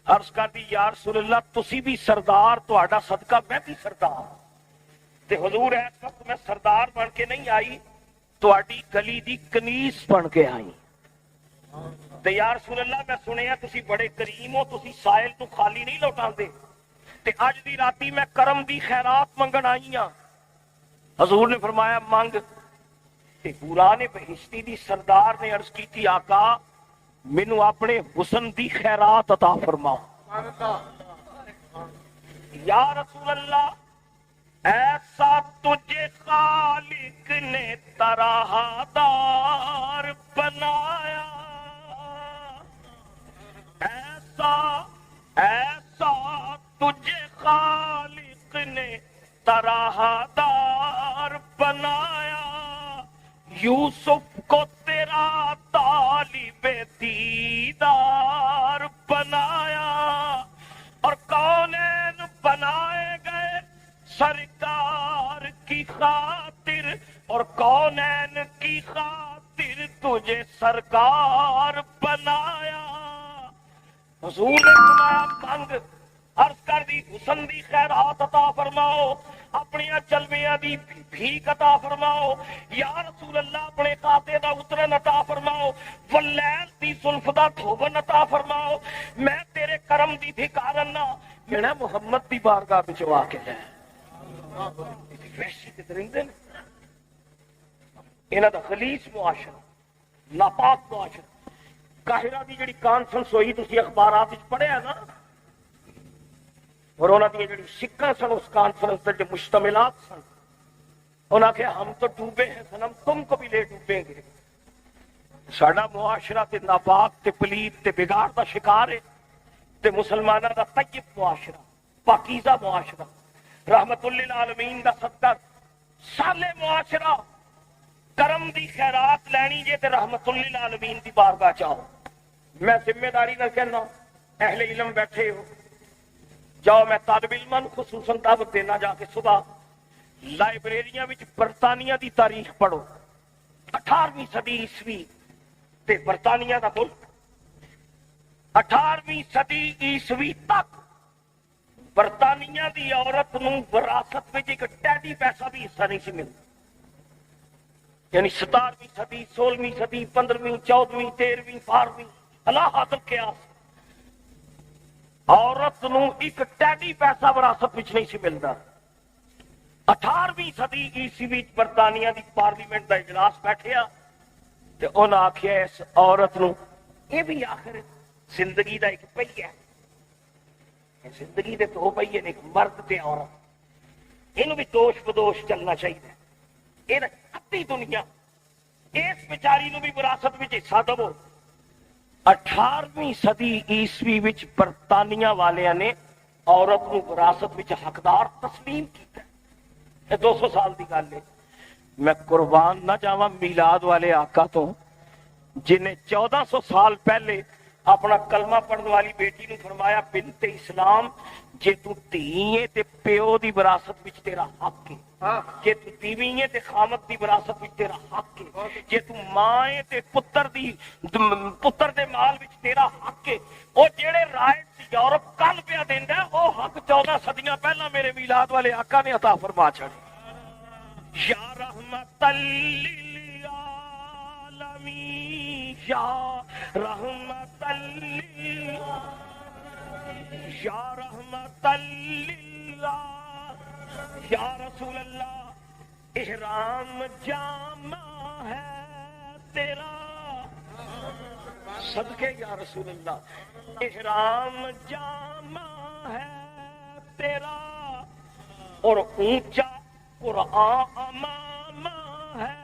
عرض کر دی یا رسول اللہ تسی بھی سردار تہاڈا صدقہ میں بھی سردار تے حضور اس وقت میں سردار بن کے نہیں آئی تہاڈی گلی دی کنیس بن کے آئی تے یا رسول اللہ میں سنیا تسی بڑے کریم ہو تسی سائل تو خالی نہیں لوٹاندے تے اج دی راتی میں کرم دی خیرات منگن آئی ہاں حضور نے فرمایا مانگ تے قرآن بہشتی دی سردار نے عرض کی تھی آقا مینوں اپنے حسن دی خیرات عطا فرماؤ یا رسول اللہ ایسا تجھے خالق نے طرح دار بنایا ایسا تجھے خالق نے طرح دار بنایا یوسف کو تیرا طالب دیدار بنایا اور کونین بنائے گئے سرکار کی خاطر اور کونین کی خاطر تجھے سرکار بنایا حضور نے فرمایا مانگ عرض کر دی حسن دی خیرات عطا فرماؤ اپنی جلویاں دی بھیک عطا فرماؤ یا رسول اللہ اپنے قاطے دا اترن عطا فرماؤ واللیل دی زلف دا دھوبن عطا فرماؤ میں تیرے کرم دی بھکارن نہ میرا محمد دی بارگاہ وچ آ کے لے ویسی تے درندے انہاں دا خلیص معاشرہ ناپاک معاشرہ قاہرہ دی جڑی کانفرنس ہوئی تسی اخبارات وچ پڑھیا نا اور انہوں نے جڑی سکھاں سن اس کانفرنس جو مشتملات سن انہوں نے ہم تو ڈوبے ہیں سنم تم کو بھی لے ڈوبیں گے ساڈا معاشرہ تے ناپاک تے پلید تے بگاڑ دا شکار ہے تے مسلمانہ دا طیب معاشرہ پاکیزہ معاشرہ رحمت للعالمین دا صدقہ صالح معاشرہ کرم دی خیرات لینی جے تے رحمت للعالمین دی بارگاہ چاہو میں ذمہ داری نہ کہنا اہل علم بیٹھے ہو جاؤ میں طالب علمان خصوصاً دعوت دینا جا کے صبح لائبریریاں وچ برطانیہ دی تاریخ پڑھو 18ویں صدی عیسوی تے برطانیہ دا ملک 18ویں صدی عیسوی تک برطانیہ دی عورت نو وراثت وچ ایک ٹیڈی پیسہ بھی حصہ نہیں سی ملتا یعنی 17ویں صدی 16ویں صدی 15ویں 14ویں 13ویں 12ویں اللہ حاضر قیاس عورت نو ایک ٹیڈی پیسہ وراثت وچ نہیں سی ملتا 18ویں صدی عیسوی برطانیہ دی پارلیمنٹ دا اجلاس بیٹھیا تے انہاں آکھیا اس عورت نو یہ بھی آخر زندگی دا ایک پہیہ ہے زندگی دے دو پہیے نے ایک مرد تے عورت انہوں بھی دوش بدوش چلنا چاہیے یہ ادھی دنیا اس بیچاری نو بھی وراثت وچ حصہ دو 18ویں صدی عیسوی وچ برطانیہ والیاں نے عورت نو وراثت وچ حقدار تسلیم کیتا ہے 200 سال دی گل ہے میں قربان نہ جاواں میلاد والے آقا تو جنہیں 1400 سال پہلے اپنا کلمہ پڑھنے والی بیٹی نے فرمایا بنت اسلام جے تو تھی تے پیو دی وراثت وچ تیرا حق ہے جے تو بیوی ہے تے خامد دی وراثت وچ تیرا حق ہے جے تو ماں ہے تے پتر دے مال وچ تیرا حق ہے او جڑے رائٹ یورپ کل پیا دیندا ہے او حق 14 صدیاں پہلا میرے میلاد والے آقا نے عطا فرما چھڑے یا رحمت للعالمین یا رحمت یا رحمت للہ یا رسول اللہ احرام جامع ہے تیرا صدقے یا رسول اللہ احرام جامع ہے تیرا اور اونچا قرآن امامہ ہے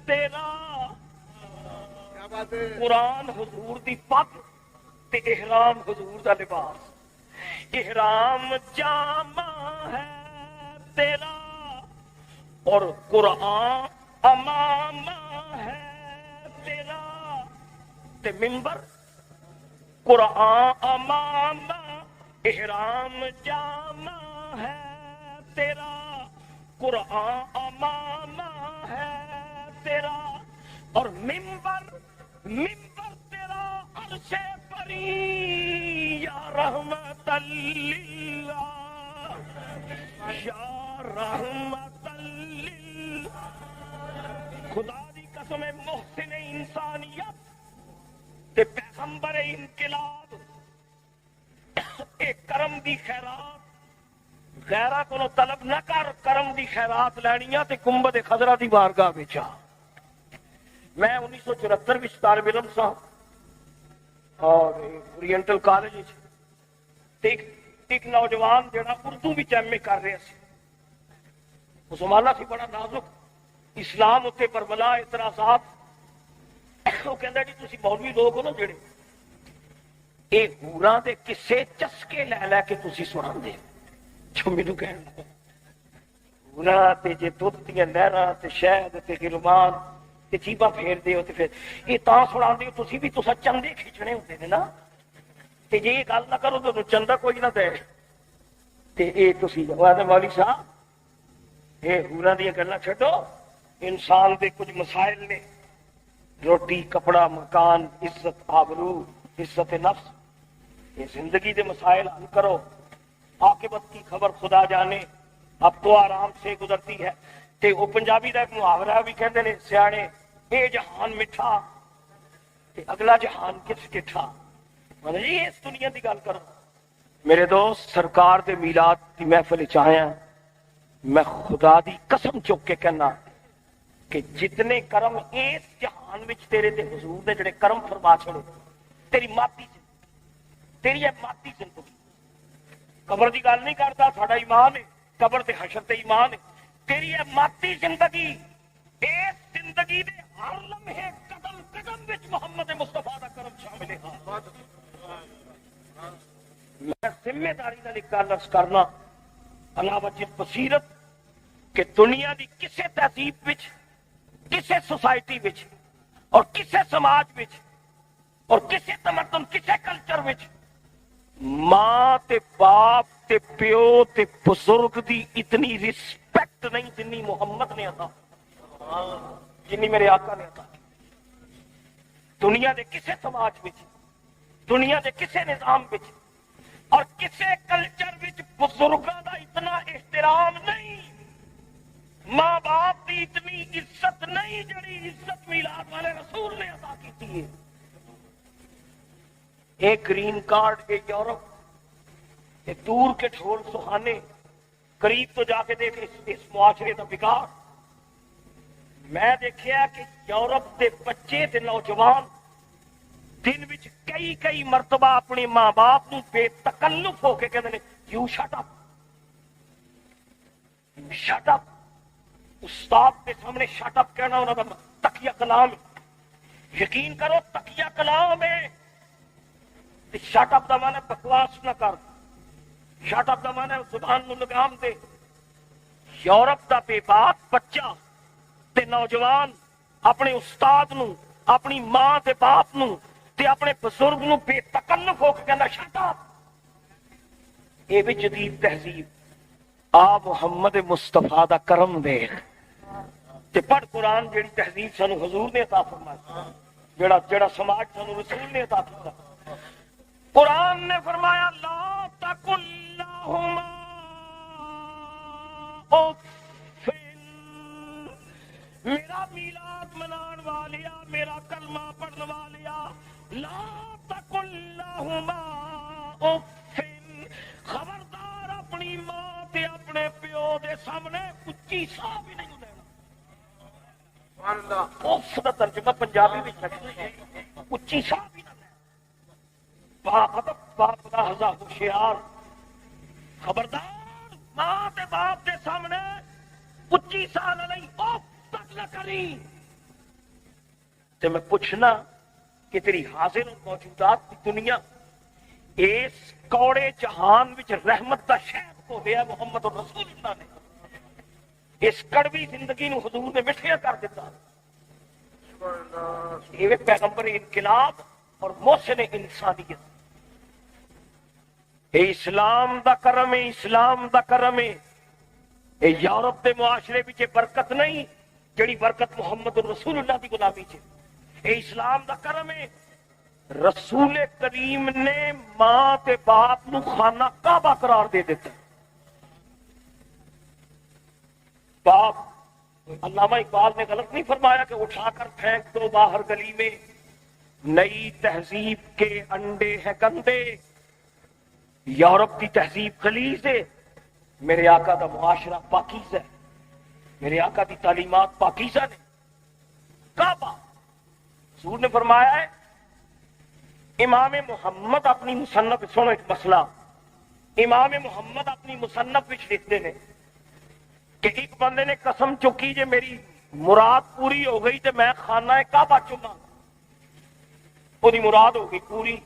تیرا قرآن حضور دی پگ تے احرام حضور دا لباس. احرام جامہ ہے تیرا اور قرآن امامہ ہے تیرا. تے منبر قرآن امامہ احرام جامہ ہے تیرا قرآن امامہ ہے تیرا. اور منبر تیرا عرش پری یا رحمت اللہ یا رحمت اللہ. خدا دی قسم محسن انسانیت تے پیغمبر انقلاب اے کرم دی خیرات غیرہ کو طلب نہ کر. کرم دی خیرات لینیاں تے گنبد خضرا دی بارگاہ وچ آ. میں 1974 وچ طالب علم سا اور اورینٹل کالج ایک نوجوان جڑا اردو وچ ایم اے کر رہا سی. اس زمانہ سی بڑا نازک. اسلام اتنے برملا اعتراضات. وہ کہندا جی تسی مولوی لوگ ہو نا جڑے اے ہوراں دے قصے چسکے لے لے کے تسی سناندے جو مینوں کہن لگا ہوراں تے جے دودھ دیاں نہراں تے شہد تے گرمان تے چیبا پھیر دیو تے پھر یہ تاں سناندے ہو تسی بھی تساں چندے کھچنے ہوندے نے نا. تے جے یہ گل نہ کرو تو چندہ کوئی نہ دے تے اے تسی جواب مولوی صاحب اے ہوراں دیاں گلاں چھڈو. انسان دے کچھ مسائل نے روٹی کپڑا مکان عزت آبرو عزت نفس. یہ زندگی دے مسائل حل کرو. عاقبت کی خبر خدا جانے. اب تو آرام سے گزرتی ہے. تے وہ پنجابی دا ایک محاورہ بھی کہتے ہیں سیانے اے جہان مٹھا تے اگلا جہان کس کٹھا. مطلب جی اس دنیا دی گل کرو. میرے دوست سرکار دے میلاد دی محفل چ آیا. میں خدا دی قسم چک کے کہنا کہ جتنے کرم اس جہان وچ تیرے تے حضور نے جڑے کرم فرما چھڑے تیری ماتی تیری ہے ماتی زندگی. قبر دی گل نہیں کرتا ساڈا ایمان ہے. قبر تے حشر تے ایمان ہے. تیری ہے ماتی زندگی. اس زندگی دے ہر لمحے قدم قدم وچ محمد مصطفیٰ دا کرم شامل ہے. میں ذمہ داری نال ایک گل عرض کرنا علاوہ بصیرت کہ دنیا دی کسے تہذیب وچ کسے سوسائٹی وچ اور کسے سماج وچ اور کسے تمدن کسے کلچر وچ ماں تے باپ تے پیو تے بزرگ دی اتنی رسپیکٹ نہیں جنی محمد نے عطا جنی میرے آقا نے عطا. دنیا دے کسے سماج وچ دنیا دے کسے نظام وچ اور کسے کلچر وچ بزرگاں دا اتنا احترام نہیں. ماں باپ کی اتنی عزت نہیں جڑی عزت میلاد والے رسول نے عطا کی ہے. ایک گرین کارڈ ایک یورپ ایک دور کے ڈھول سہانے قریب تو جا کے دیکھ اس معاشرے کا بگاڑ. میں دیکھیا کہ یورپ کے بچے تے نوجوان دن وچ کئی مرتبہ اپنے ماں باپ نو بے تکلف ہو کے کہتے ہیں you shut up you shut up. استاد کے سامنے شٹ اپ کہنا انہوں کا تقیہ کلام ہے. یقین کرو تقیہ کلام ہے. شٹ اپ دا مانا بکواس نہ کر. شٹ اپ دا مانا زبان نو لگام دے. یورپ دا بے باک بچہ تے نوجوان اپنے استاد نو اپنی ماں تے باپ نو تے اپنے بزرگ نو بے تکلف ہو کے کہنا شٹ اپ. اے بھی جدید تہذیب. آ محمد مصطفیٰ دا کرم دیکھ تے پڑھ قرآن جیڑی تہذیب سانو حضور نے عطا فرمائی جیڑا سماج سانو رسول نے عطا کیتا. قرآن نے فرمایا لا تقل لہما اف. میرا میلاد منان والیا میرا کلمہ پڑھن والیا لا تقل لہما اف. خبردار اپنی ماں تے اپنے پیو دے سامنے اچھی سا بھی نہیں دینا. اف دا ترجمہ پنجابی وچ ہے اچھی سا بھی نہ دینا. باپ دا ہزا ہوشیار. خبردار ماں تے باپ دے سامنے اچھی سا نہ نہیں اف تک نہ کری. تے میں پوچھنا کہ تیری حاضر موجودات کی دنیا اس کوڑے جہان وچ رحمت دا شہد ہو گیا محمد رسول اللہ نے اس کڑوی زندگی نو حضور نے مٹھیا کر دیتا. یہ پیغمبر انقلاب اور محسن انسانیت. اے اسلام دا کرم ہے, اسلام دا کرم ہے. اے یورپ دے معاشرے وچ برکت نہیں جڑی برکت محمد رسول اللہ دی غلامی چ. اے اسلام دا کرم ہے. رسول کریم نے ماں تے باپ نو خانہ کعبہ قرار دے دیتا. باپ, علامہ اقبال نے غلط نہیں فرمایا کہ اٹھا کر پھینک دو باہر گلی میں, نئی تہذیب کے انڈے ہیں گندے. یورپ کی تہذیب خلیز ہے, میرے آقا دا معاشرہ پاکیزہ ہے, میرے آقا دی تعلیمات پاکیزہ نے. کعبہ حضور نے فرمایا ہے, امام محمد اپنی مصنف, سنو ایک مسئلہ, امام محمد اپنی مصنف وچ لکھتے ہیں کہ ایک بندے نے قسم چکی جے میری مراد پوری ہو گئی تے میں خانہ کعبہ چوما. وہ دی مراد ہو گئی پوری,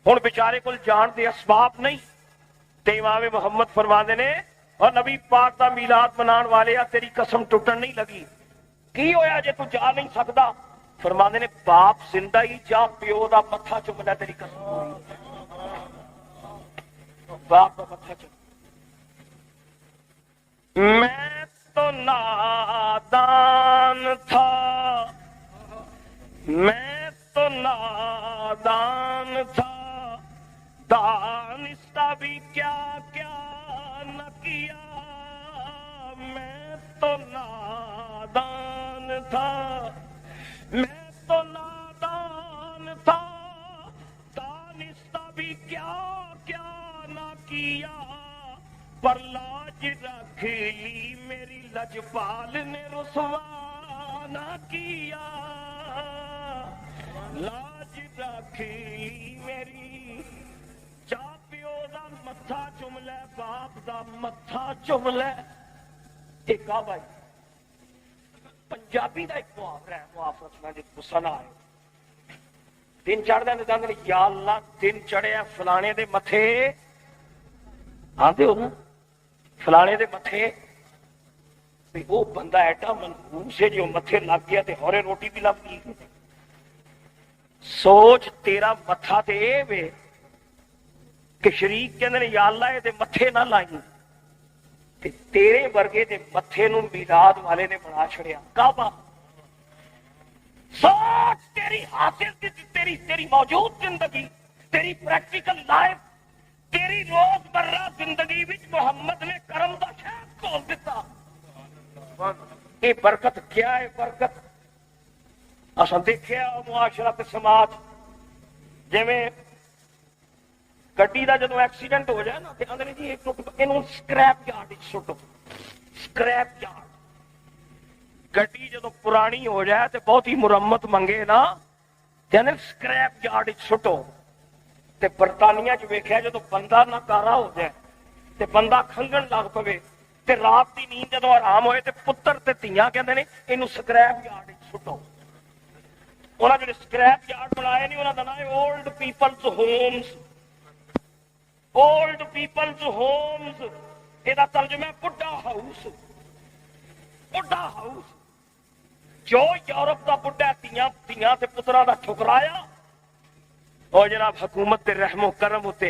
ہن بیچارے کول جان دے اسباب نہیں تے امام محمد فرماندے نے اور نبی پاک دا میلاد منان والے تیری قسم ٹوٹن نہیں لگی. کی ہویا جے تو جا نہیں سکدا؟ فرماندے نے باپ زندہ ہی جا, پیو دا متھا چوم لے تیری قسم. باپ دا متھا چوم. میں تو نادان تھا, میں تو نادان تھا, دانستہ بھی کیا کیا نہ کیا. میں تو نادان تھا, میں تو نادان تھا, دانستہ بھی کیا کیا نہ کیا. پر لاج رکھ لی میری لجپال نے رسوا نہ کیا. لاج رکھ لی میری, چا پیو دا متھا چوم لے, باپ دا متھا چوم لے. ایک آ بھائی پنجابی دا ایک محاورہ ہے, محافظ میں جس کو سنا ہے, دن چڑھ دے نے یا اللہ دن چڑھیا فلانے دے متھے, آندے ہو نا فلانے دے متھے, وہ بندہ ایٹا منحوس ہے جو متھے لگ گیا تے ہورے روٹی بھی لگ گئی. سوچ تیرا متھا تے اے وے کہ شریک کہندے نے یا اللہ اے تے متھے نہ لائیں, تے تیرے ورگے دے متھے نو میلاد والے نے بنا چھڑیا کعبہ. سوچ تیری حاصل تیری موجود زندگی, تیری پریکٹیکل لائف, تیری روز مرہ زندگی وچ محمد نے کرم دا شہد کھول دیتا. یہ برکت کیا ہے؟ برکت اساں دیکھیا معاشرہ تے سماج, جویں گڈی دا جدوں ایکسیڈنٹ ہو جائے نا تے اندر جی اینوں سکریپ یارڈ وچ سٹو. سکریپ یارڈ, گڈی جدوں پرانی ہو جائے تے بہت ہی مرمت منگے نا تے اندر سکریپ یارڈ وچ سٹو. تے برطانیہ چ ویکھیا جدوں بندہ ناکارا ہو جائے تے بندہ کھنگن لگ پوے تے رات دی نیند جدوں آرام ہوئے تے پتر تے تیاں کہندے نے اینوں سکریپ یارڈ وچ سٹو. انہاں جڑے سکریپ یارڈ بنائے نہیں انہاں دا نام ہے old people's homes. Old people's homes یہ ترجمہ ہے بڈھا ہاؤس. بڈھا ہاؤس جو یورپ دا بڈھا تیاں تے پتراں دا ٹھکرایا اور جناب حکومت دے رحم و کرم ہوتے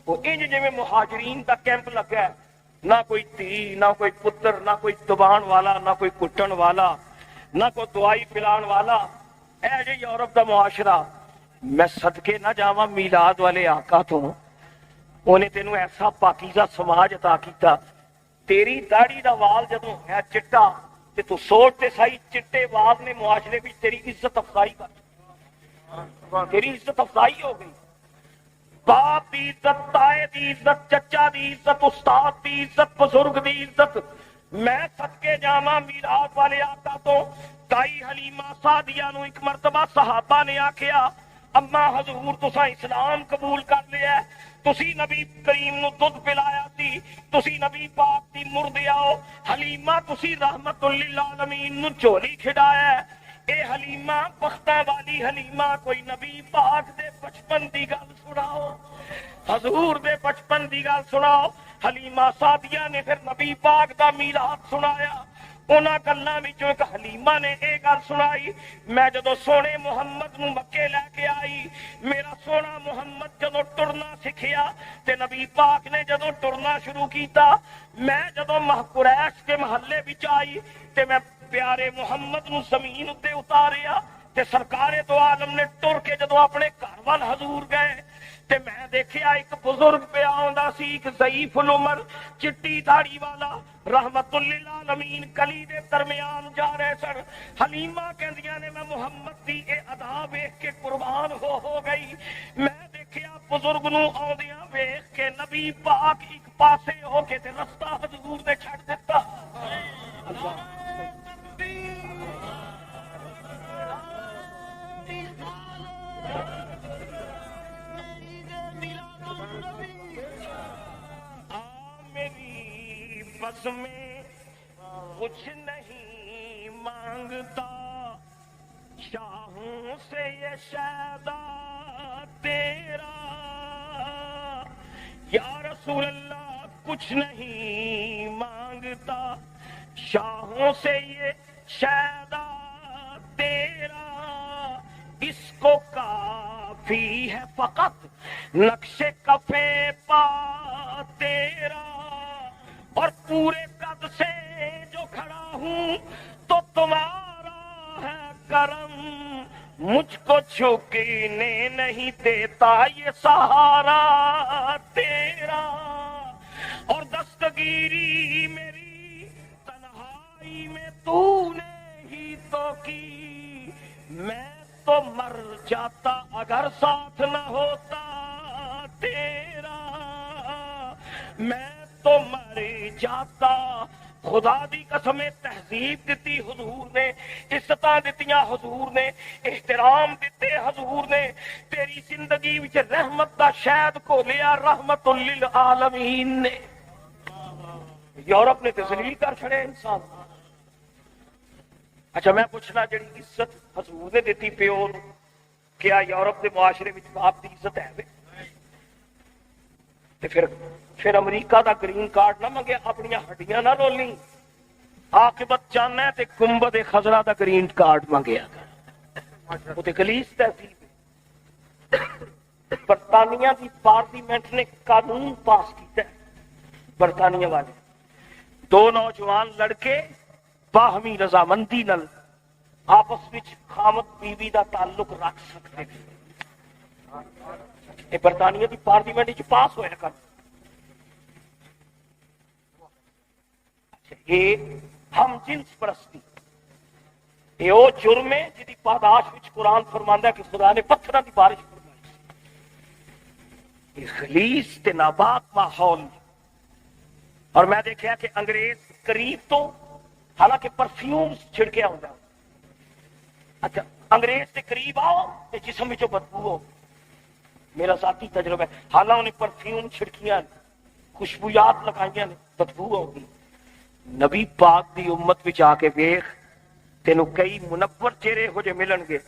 وہ انج جویں مہاجرین دا کیمپ لگا ہے, نہ کوئی تھی نہ کوئی پتر, نہ کوئی دبان والا, نہ کوئی کٹن والا, نہ کوئی دوائی پلان والا. اے جے یورپ دا معاشرہ. میں صدقے نہ جاواں میلاد والے آقا تو, انہیں تینوں ایسا پاکیزہ سماج عطا کیتا. تیری داڑھی دا وال جدوں ہے چٹا تے تو سوچ تے سہی چٹے وال نے معاشرے وچ تیری عزت افزائی کر, تیری عزت افزائی ہو گئی. باپ دی عزت, تائے دی عزت, چچا دی عزت, استاد دی عزت, بزرگ دی عزت. میں صدقے جاواں میلاد والے آقا تو. تائی حلیمہ سعدیہ نو ایک مرتبہ صحابہ نے آکھیا اما حضور تساں اسلام قبول کر لیا, تسی نبی کریم نو دودھ پلایا سی, تسی نبی پاک دی مردے آؤ, حلیمہ تسی رحمت للعالمین نو چولی کھڈایا ہے. اے حلیمہ بختاں والی حلیمہ کوئی نبی پاک دے بچپن دی گل سناؤ، حضور دے بچپن دی گل سناؤ۔ حلیمہ سعدیہ نے پھر نبی پاک دا میلاد سنایا۔ انہاں گلاں وچوں ایک حلیمہ نے اے گل سنائی، میں جدوں سونے محمد نو مکے لے کے آئی، میرا سونا محمد جدوں ٹرنا سکھیا تے نبی پاک نے جدوں ٹرنا شروع کیتا، میں جدوں قریش کے محلے وچ آئی تے میں پیارے محمد نو زمین تے اتاریا تے سرکار دو عالم نے ٹر کے جدوں اپنے گھر وال حضور گئے تے میں دیکھیا ایک بزرگ پہ آندا سی، ایک ضعیف العمر چٹی داڑھی والا رحمت للعالمین گلی دے درمیان جا رہے سن۔ حلیمہ کہندیاں نے میں محمد دی اے ادا ویکھ کے قربان ہو گئی۔ میں دیکھیا بزرگ نو آندیاں ویکھ کے نبی پاک ایک پاسے ہو کے تے رستہ حضور نے چھڈ دتا۔ اللہ میری بس میں کچھ نہیں مانگتا، شاہوں سے یہ شیدا تیرا، یا رسول اللہ کچھ نہیں مانگتا، شاہوں سے یہ شیدا تیرا، اس کو کافی ہے فقط نقش کفے پا تیرا، اور پورے قد سے جو کھڑا ہوں تو تمہارا ہے کرم، مجھ کو جھکنے نہیں دیتا یہ سہارا تیرا، اور دستگیری میری تنہائی میں تو نے ہی تو کی، میں تو مر جاتا اگر ساتھ نہ ہوتا تیرا، میں تو مر جاتا۔ خدا دی قسم تہذیب دتی حضور نے، عزتاں دتیاں حضور نے، احترام دتے حضور نے، تیری زندگی وچ رحمت دا شہد کھولیا رحمت للعالمین نے۔ یورپ نے تے ذلیل کر چھڑے انسان۔ اچھا میں پوچھنا جڑی عزت حضور نے دتی پیو نو، کیا یورپ دے معاشرے وچ باپ دی عزت ہے وے؟ تے پھر امریکہ دا گرین کارڈ نہ منگے، اپنی ہڈیاں نہ رولیں، عاقبت چاہنا ہے تے گنبد خضرا دا گرین کارڈ منگیا کر، وہ تے گلیس تہذیب ہے۔ برطانیہ کی پارلیمنٹ نے قانون پاس کیتا ہے، برطانیہ والے دو نوجوان لڑکے باہمی رضامندی نال آپس وچ خامد بیوی دا تعلق رکھ سکتے ہیں۔ یہ برطانیہ کی پارلیمنٹ وچ پاس ہویا کر۔ یہ ہم جنس پرستی، یہ وہ جرم ہے جی پاداش وچ قرآن فرماندا ہے کہ خدا نے پتھراں دی بارش فرمائی۔ یہ خلیص تے ناپاک ماحول، اور میں دیکھا کہ انگریز قریب تو حالانکہ پرفیوم چھڑکیا ہوتا ہے، اچھا انگریز کے قریب آؤ تے جسم وچوں بدبو ہو، میرا ذاتی تجربہ ہے، حالانکہ انہیں پرفیوم چھڑکیاں خوشبویات لگائیاں نے، بدبو ہوگی۔ نبی پاک دی امت وچ آ کے ویکھ، تینوں کئی منور چہرے ہو جے ملن گے،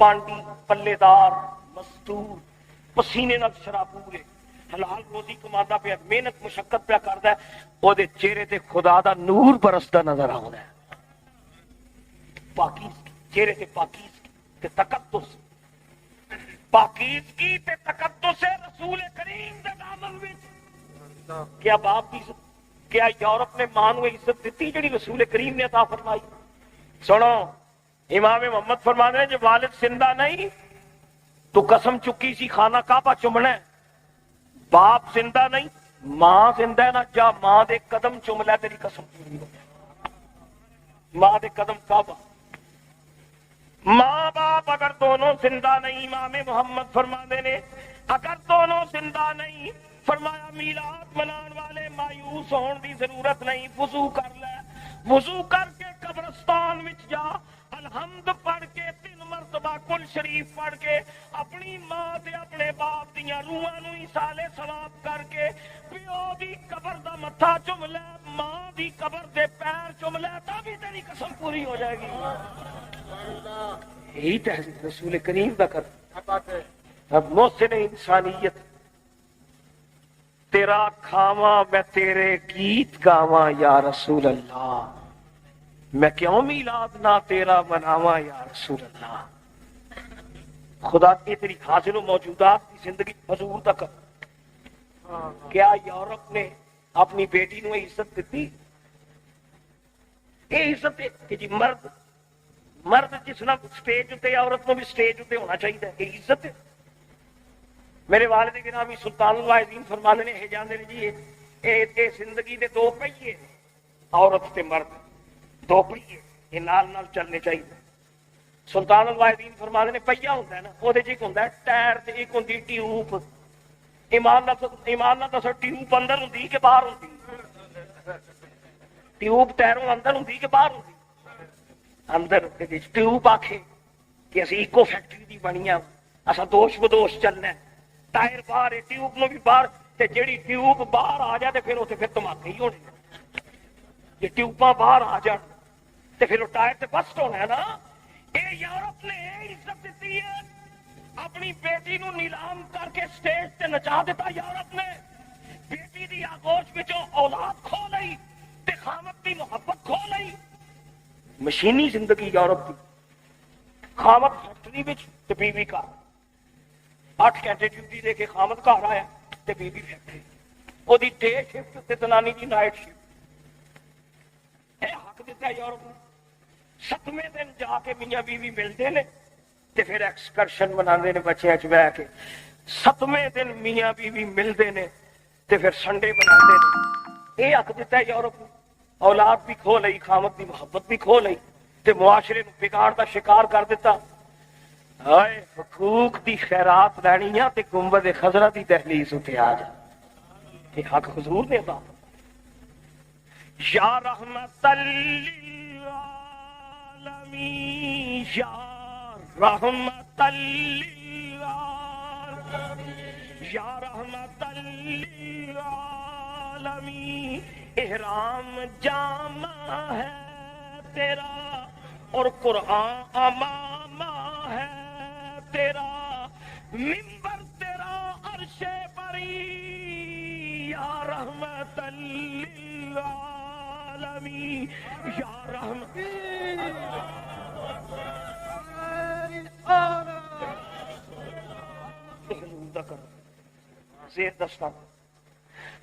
پانڈی پلے دار مزدور پسینے نال شرابور حلال روزی کماندا پیا، محنت مشقت پیا کردا ہے، او دے چہرے تے خدا دا نور برسدا نظر آوندا ہے۔ پاکیزگی چہرے تے پاکیزگی تے تقدس، پاکیزگی تے تقدس رسول کریم دے دامن وچ۔ کیا باپ دی عزت، کیا یورپ نے ماں نو عزت دیتی جڑی رسول کریم نے عطا فرمائی؟ سنو امام محمد فرمانے ہیں جب والد زندہ نہیں تو قسم چکی سی خانہ کعبہ چومنا ہے، باپ زندہ نہیں ماں زندہ ہے نا، جا ماں دے قدم چوم لے تیری قسم پوری ہو، ماں دے قدم کعبہ۔ ماں باپ اگر دونوں زندہ نہیں، امام محمد فرمانے نے اگر دونوں زندہ نہیں، فرمایا میلاد منان والے مایوس ہون دی ضرورت نہیں، وضو کر لے، وضو کر کے قبرستان وچ جا، الحمد پڑھ کے 3 مرتبہ کل شریف پڑھ کے اپنی ماں تے اپنے باپ دیاں روحاں نو ایصال ثواب کر کے پیو دی قبر دا متھا چوم لے، ماں دی قبر دے پیر چوم لے، تاں بھی تیری قسم پوری ہو جائے گی۔ یہی تہذیب رسول کریم دا کر. اب محسن انسانیت تیرا کھاواں میں تیرے گیت گاواں یا رسول اللہ, میں کیوں میلاد نہ تیرا مناواں یا رسول اللہ. خدا کی تیری حاصل و موجودات کی زندگی حضور تک. کیا یورپ نے اپنی بیٹی نو عزت دیتی؟ یہ عزت ہے کہ جی مرد جس نہ سٹیج اتنے عورت کو بھی سٹیج اتنے ہونا چاہیے, یہ عزت ہے. میرے والد گرامی سلطان الواعظین فرمانے نے یہ جانے جی اے زندگی دے دو پہیے, عورت تے مرد دو پہیے, یہ نال نال چلنے چاہیے. سلطان الواعظین فرمانے نے پہیا ہوتا ہے نا, وہ ایک ہوتا ہے ٹائر تے ایک ہوتی ٹیوب. ایمان نہ دسو ٹیوب اندر ہوتی کہ باہر ہوتی؟ ٹیوب ٹائروں اندر ہوتی کہ باہر ہوتی؟ اندر. ٹیوب آکھے کہ اسی ایکو فیکٹری دی بنی ہے, اسا دوش بدوش چلنا ہے, ٹائر باہر ہے ٹیوب نو بھی باہر, تے جیڑی ٹیوب باہر آ جائے پھر اسے پھر دھماکے ہی ہونے. جی ٹیوباں باہر آ جان تے پھر وہ ٹائر تے بسٹ ہونا ہے نا. اے یورپ نے اے عزت دیتی ہے, اپنی بیٹی نو نیلام کر کے سٹیج تے نچا دیتا. یورپ نے بیٹی دی آگوش وچوں اولاد کھو لئی تے خامد دی محبت کھو لئی. مشینی زندگی یورپ کی. خامد فیکٹری وچ تے بیوی کا 8 گھنٹے ڈیوٹی دے کے خامد گھر آیا تے بیوی فیکٹری, وہ دی ڈے شفٹ تے زنانی دی نائٹ شفٹ. اے حق دیتا ہے یورپ نے. 7ویں دن جا کے میاں بیوی ملتے نے تے پھر ایکسکرشن مناندے نے بچیاں چ بہ کے. 7ویں دن میاں بیوی ملتے نے تے پھر سنڈے مناندے نے. اے حق دیتا ہے یورپ نے. اولاد بھی کھو لئی, خامد دی محبت بھی کھو لئی تے معاشرے نو بگاڑ دا شکار کر دیتا. ہائے حقوق دی خیرات لینی ہے تے گنبد خضرا دی دہلیز اتے آ جا. یہ حق حضور نے ادا. یا رحمت للعالمین, یا رحمت للعالمین, یا رحمت للعالمین. احرام جامع ہے تیرا اور قرآن امامہ ہے تیرا, منبر تیرا عرش بری, یا رحمت للعالمین, یا رحمت. زیر دستان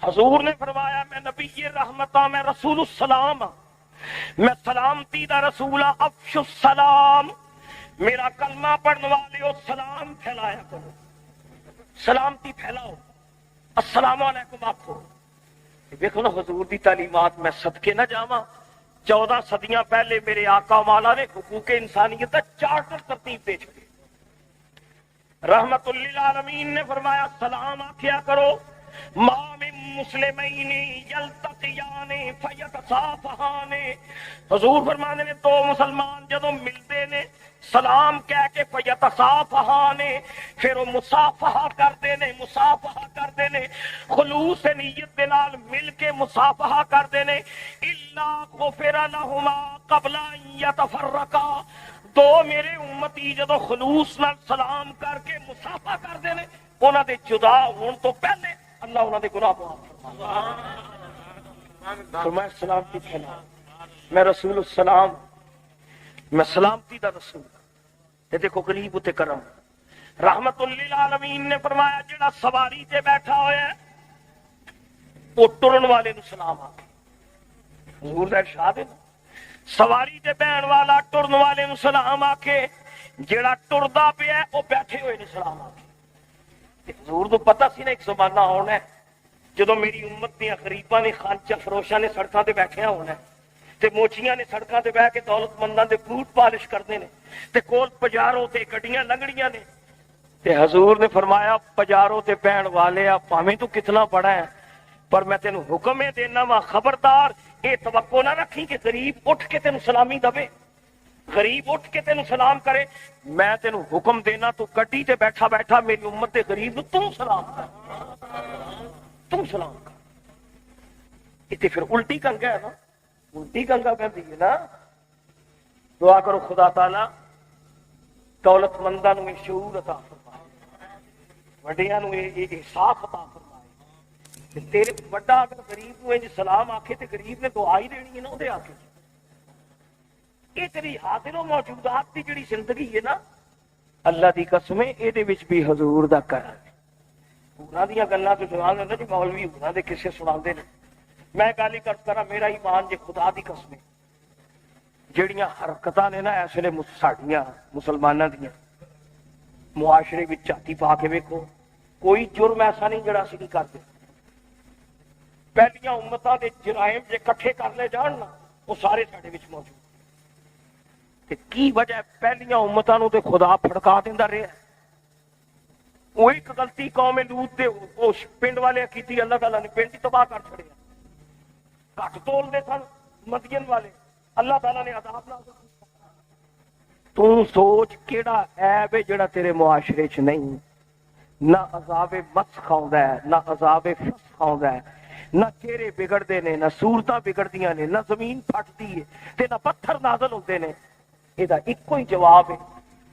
حضور نے فرمایا میں نبی رحمتہ, میں رسول السلام, میں سلامتی دا رسول, افش السلام. میرا کلمہ پڑھنے والے ہو سلام پھیلایا کرو, سلامتی پھیلاؤ, السلام علیکم آخو. دیکھو نا حضور دی تعلیمات, میں صدقے نہ جاواں 14 صدیاں پہلے میرے آقا مولا نے حقوق انسانیت کا چارٹر ترتیب دے چھوڑے. رحمت للعالمین نے فرمایا سلام آخیا کرو. ما من مسلمین یلتقیان فیتصافحان. حضور فرمانے نے 2 مسلمان جدوں ملتے نے سلام کہہ کے فیتصافحان, پھر وہ مصافحہ کرتے نے, مصافحہ کرتے نے خلوص نیت دے نال مل کے مصافحہ کرتے نے. الا غفر لہما قبل ان یتفرقا. 2 میرے امتی جدوں خلوص نال سلام کر کے مصافحہ کرتے نے, انہاں دے جدا ہون تو پہلے اللہ انہاں دے گناہ معاف فرمائے. فرمایا سلامتی پھیلا, میں رسول السلام, میں سلامتی دا رسول. تے دیکھو غریب تے کرم. رحمت للعالمین نے فرمایا جڑا سواری تے بیٹھا ہویا ہے وہ ٹرن والے نو سلام آکھے. حضور دا ارشاد ہے سواری تے بہن والا ٹرن والے نو سلام آکھے, جڑا ٹردا پیا ہے وہ بیٹھے ہوئے نو سلام آکھے. حضور تو پتہ سی نا ایک زمانہ ہونا ہے جدو میری امت دیا غریباں نے, خانچہ فروشاں نے سڑکاں تے بیٹھیا ہونا ہے, تے موچیاں نے سڑکاں تے بیٹھ کے دولت منداں دے بوٹ پالش کرتے نے, تے کول پجاروں تے گڈیاں لنگڑیاں نے. تے حضور نے فرمایا پجاروں تے بہن والے پاویں تو کتنا بڑا ہے پر میں تینوں حکم دینا وا, خبردار اے توقع نہ رکھی کہ غریب اٹھ کے تینوں سلامی دے, غریب اٹھ کے تینوں سلام کرے. میں تینوں حکم دینا تو گڈی تے بیٹھا بیٹھا میری امت دے غریب نو تو سلام کر, تو سلام کر. اتنے پھر الٹی کنگا ہے نا, الٹی کنگا کہتی ہے نا. دعا کرو خدا تعالی دولت منداں نوں شعور عطا فرمائے، وڈیاں نوں احساس عطا فرمائے۔ تیرے وڈا اگر غریب نوں انج سلام آکھے تے غریب نے دعا ہی دینی ہے نا اودے آکھے۔ یہ تیری حاضر و موجودات دی جڑی زندگی ہے نا، اللہ دی قسم ہے اے وچ بھی حضور دا کرم ہے۔ انہاں دیاں گلاں تو سنان لگا جی مولوی انہاں دے قصے سناندے نے، میں گل ہی کراں میرا ایمان جے خدا دی قسم ہے جڑیاں حرکتاں نے نا اس ویلے ساڈیاں مسلماناں دیاں معاشرے وچ جاتی پا کے ویکھو، کوئی جرم ایسا نہیں جڑا اسی نہیں کرتے۔ پہلیاں امتاں دے جرائم جے کٹھے کر لے جان نا وہ سارے ساڈے وچ موجود۔ تے کی وجہ پہلیاں امتاں نوں تے خدا پھڑکا دیندا رہیا۔ وہ ایک غلطی قوم لوط دے اس پنڈ والے کیتی، اللہ تعالیٰ نے پنڈ ہی تباہ کر چھڑیا۔ گھٹ تول دے سن مدین والے، اللہ تعالیٰ نے عذاب نازل کیتا۔ تو سوچ کیڑا عیب ہے جڑا تیرے معاشرے چ نہیں، نہ عذاب مسخ آوندا ہے، نہ عذاب فسخ آوندا ہے، نہ چہرے بگڑتے نے، نہ صورتاں بگڑدیاں نے، نہ زمین پھٹتی ہے تے نہ پتھر نازل ہوتے نے۔ یہ ایکو ہی جواب ہے،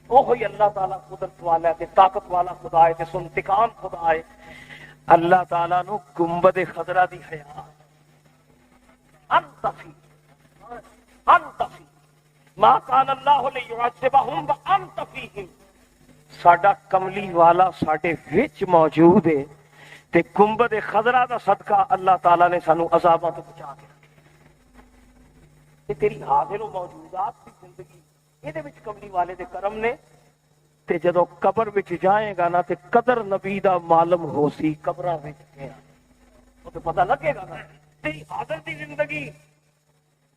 وہی اللہ تعالیٰ قدرت والا ہے تے طاقت والا خدا ہے تے سنتقام خدا ہے۔ اللہ تعالیٰ نو گنبد خضرا دی حیا انتفی ما کان اللہ لیعذبہم وانت فیہم، ساڈا کملی والا ساڈے وچ موجود ہے تے گنبد خضرا دا صدقہ اللہ تعالیٰ نے سانو عذاباں تو بچا کے رکھے۔ تے تیری حاضر و موجودات کی زندگی یہ وچ کملی والے دے کرم نے۔ تے جدو قبر وچ جائے گا نا تے قدر نبی دا معلوم ہو سی قبراں وچ گیا، وہ تے پتہ لگے گا نا تیری حاضر دی زندگی،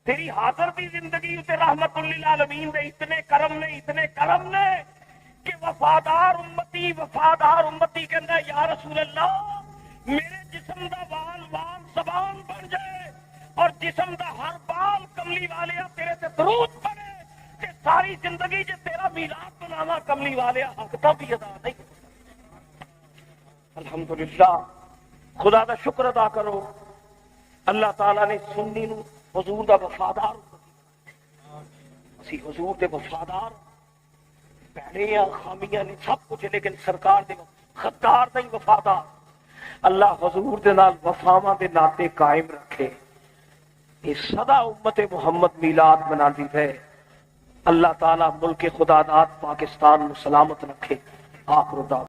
تیری حاضر دی زندگی تے رحمت للعالمین دے اتنے کرم نے کہ وفادار امتی کہندا یا رسول اللہ میرے جسم دا وال زبان بن جائے اور جسم دا ہر بال کملی والے تیرے تے درود پڑھے کہ ساری زندگی جے تیرا میلاد مناواں کملی والے حق تا بھی ادا نہیں۔ الحمدللہ خدا دا شکر ادا کرو، اللہ تعالیٰ نے سنی نو حضور دا وفادار، اسی حضور دے وفادار، پہلیاں خامیاں نے سب کچھ لیکن سرکار دے خدار نہیں وفادار۔ اللہ حضور دے نال وفاواں دے ناطے قائم رکھے، یہ سدا امت محمد میلاد مناندی رہے۔ اللہ تعالیٰ ملک خدا داد پاکستان سلامت رکھے۔ آخر دعوانا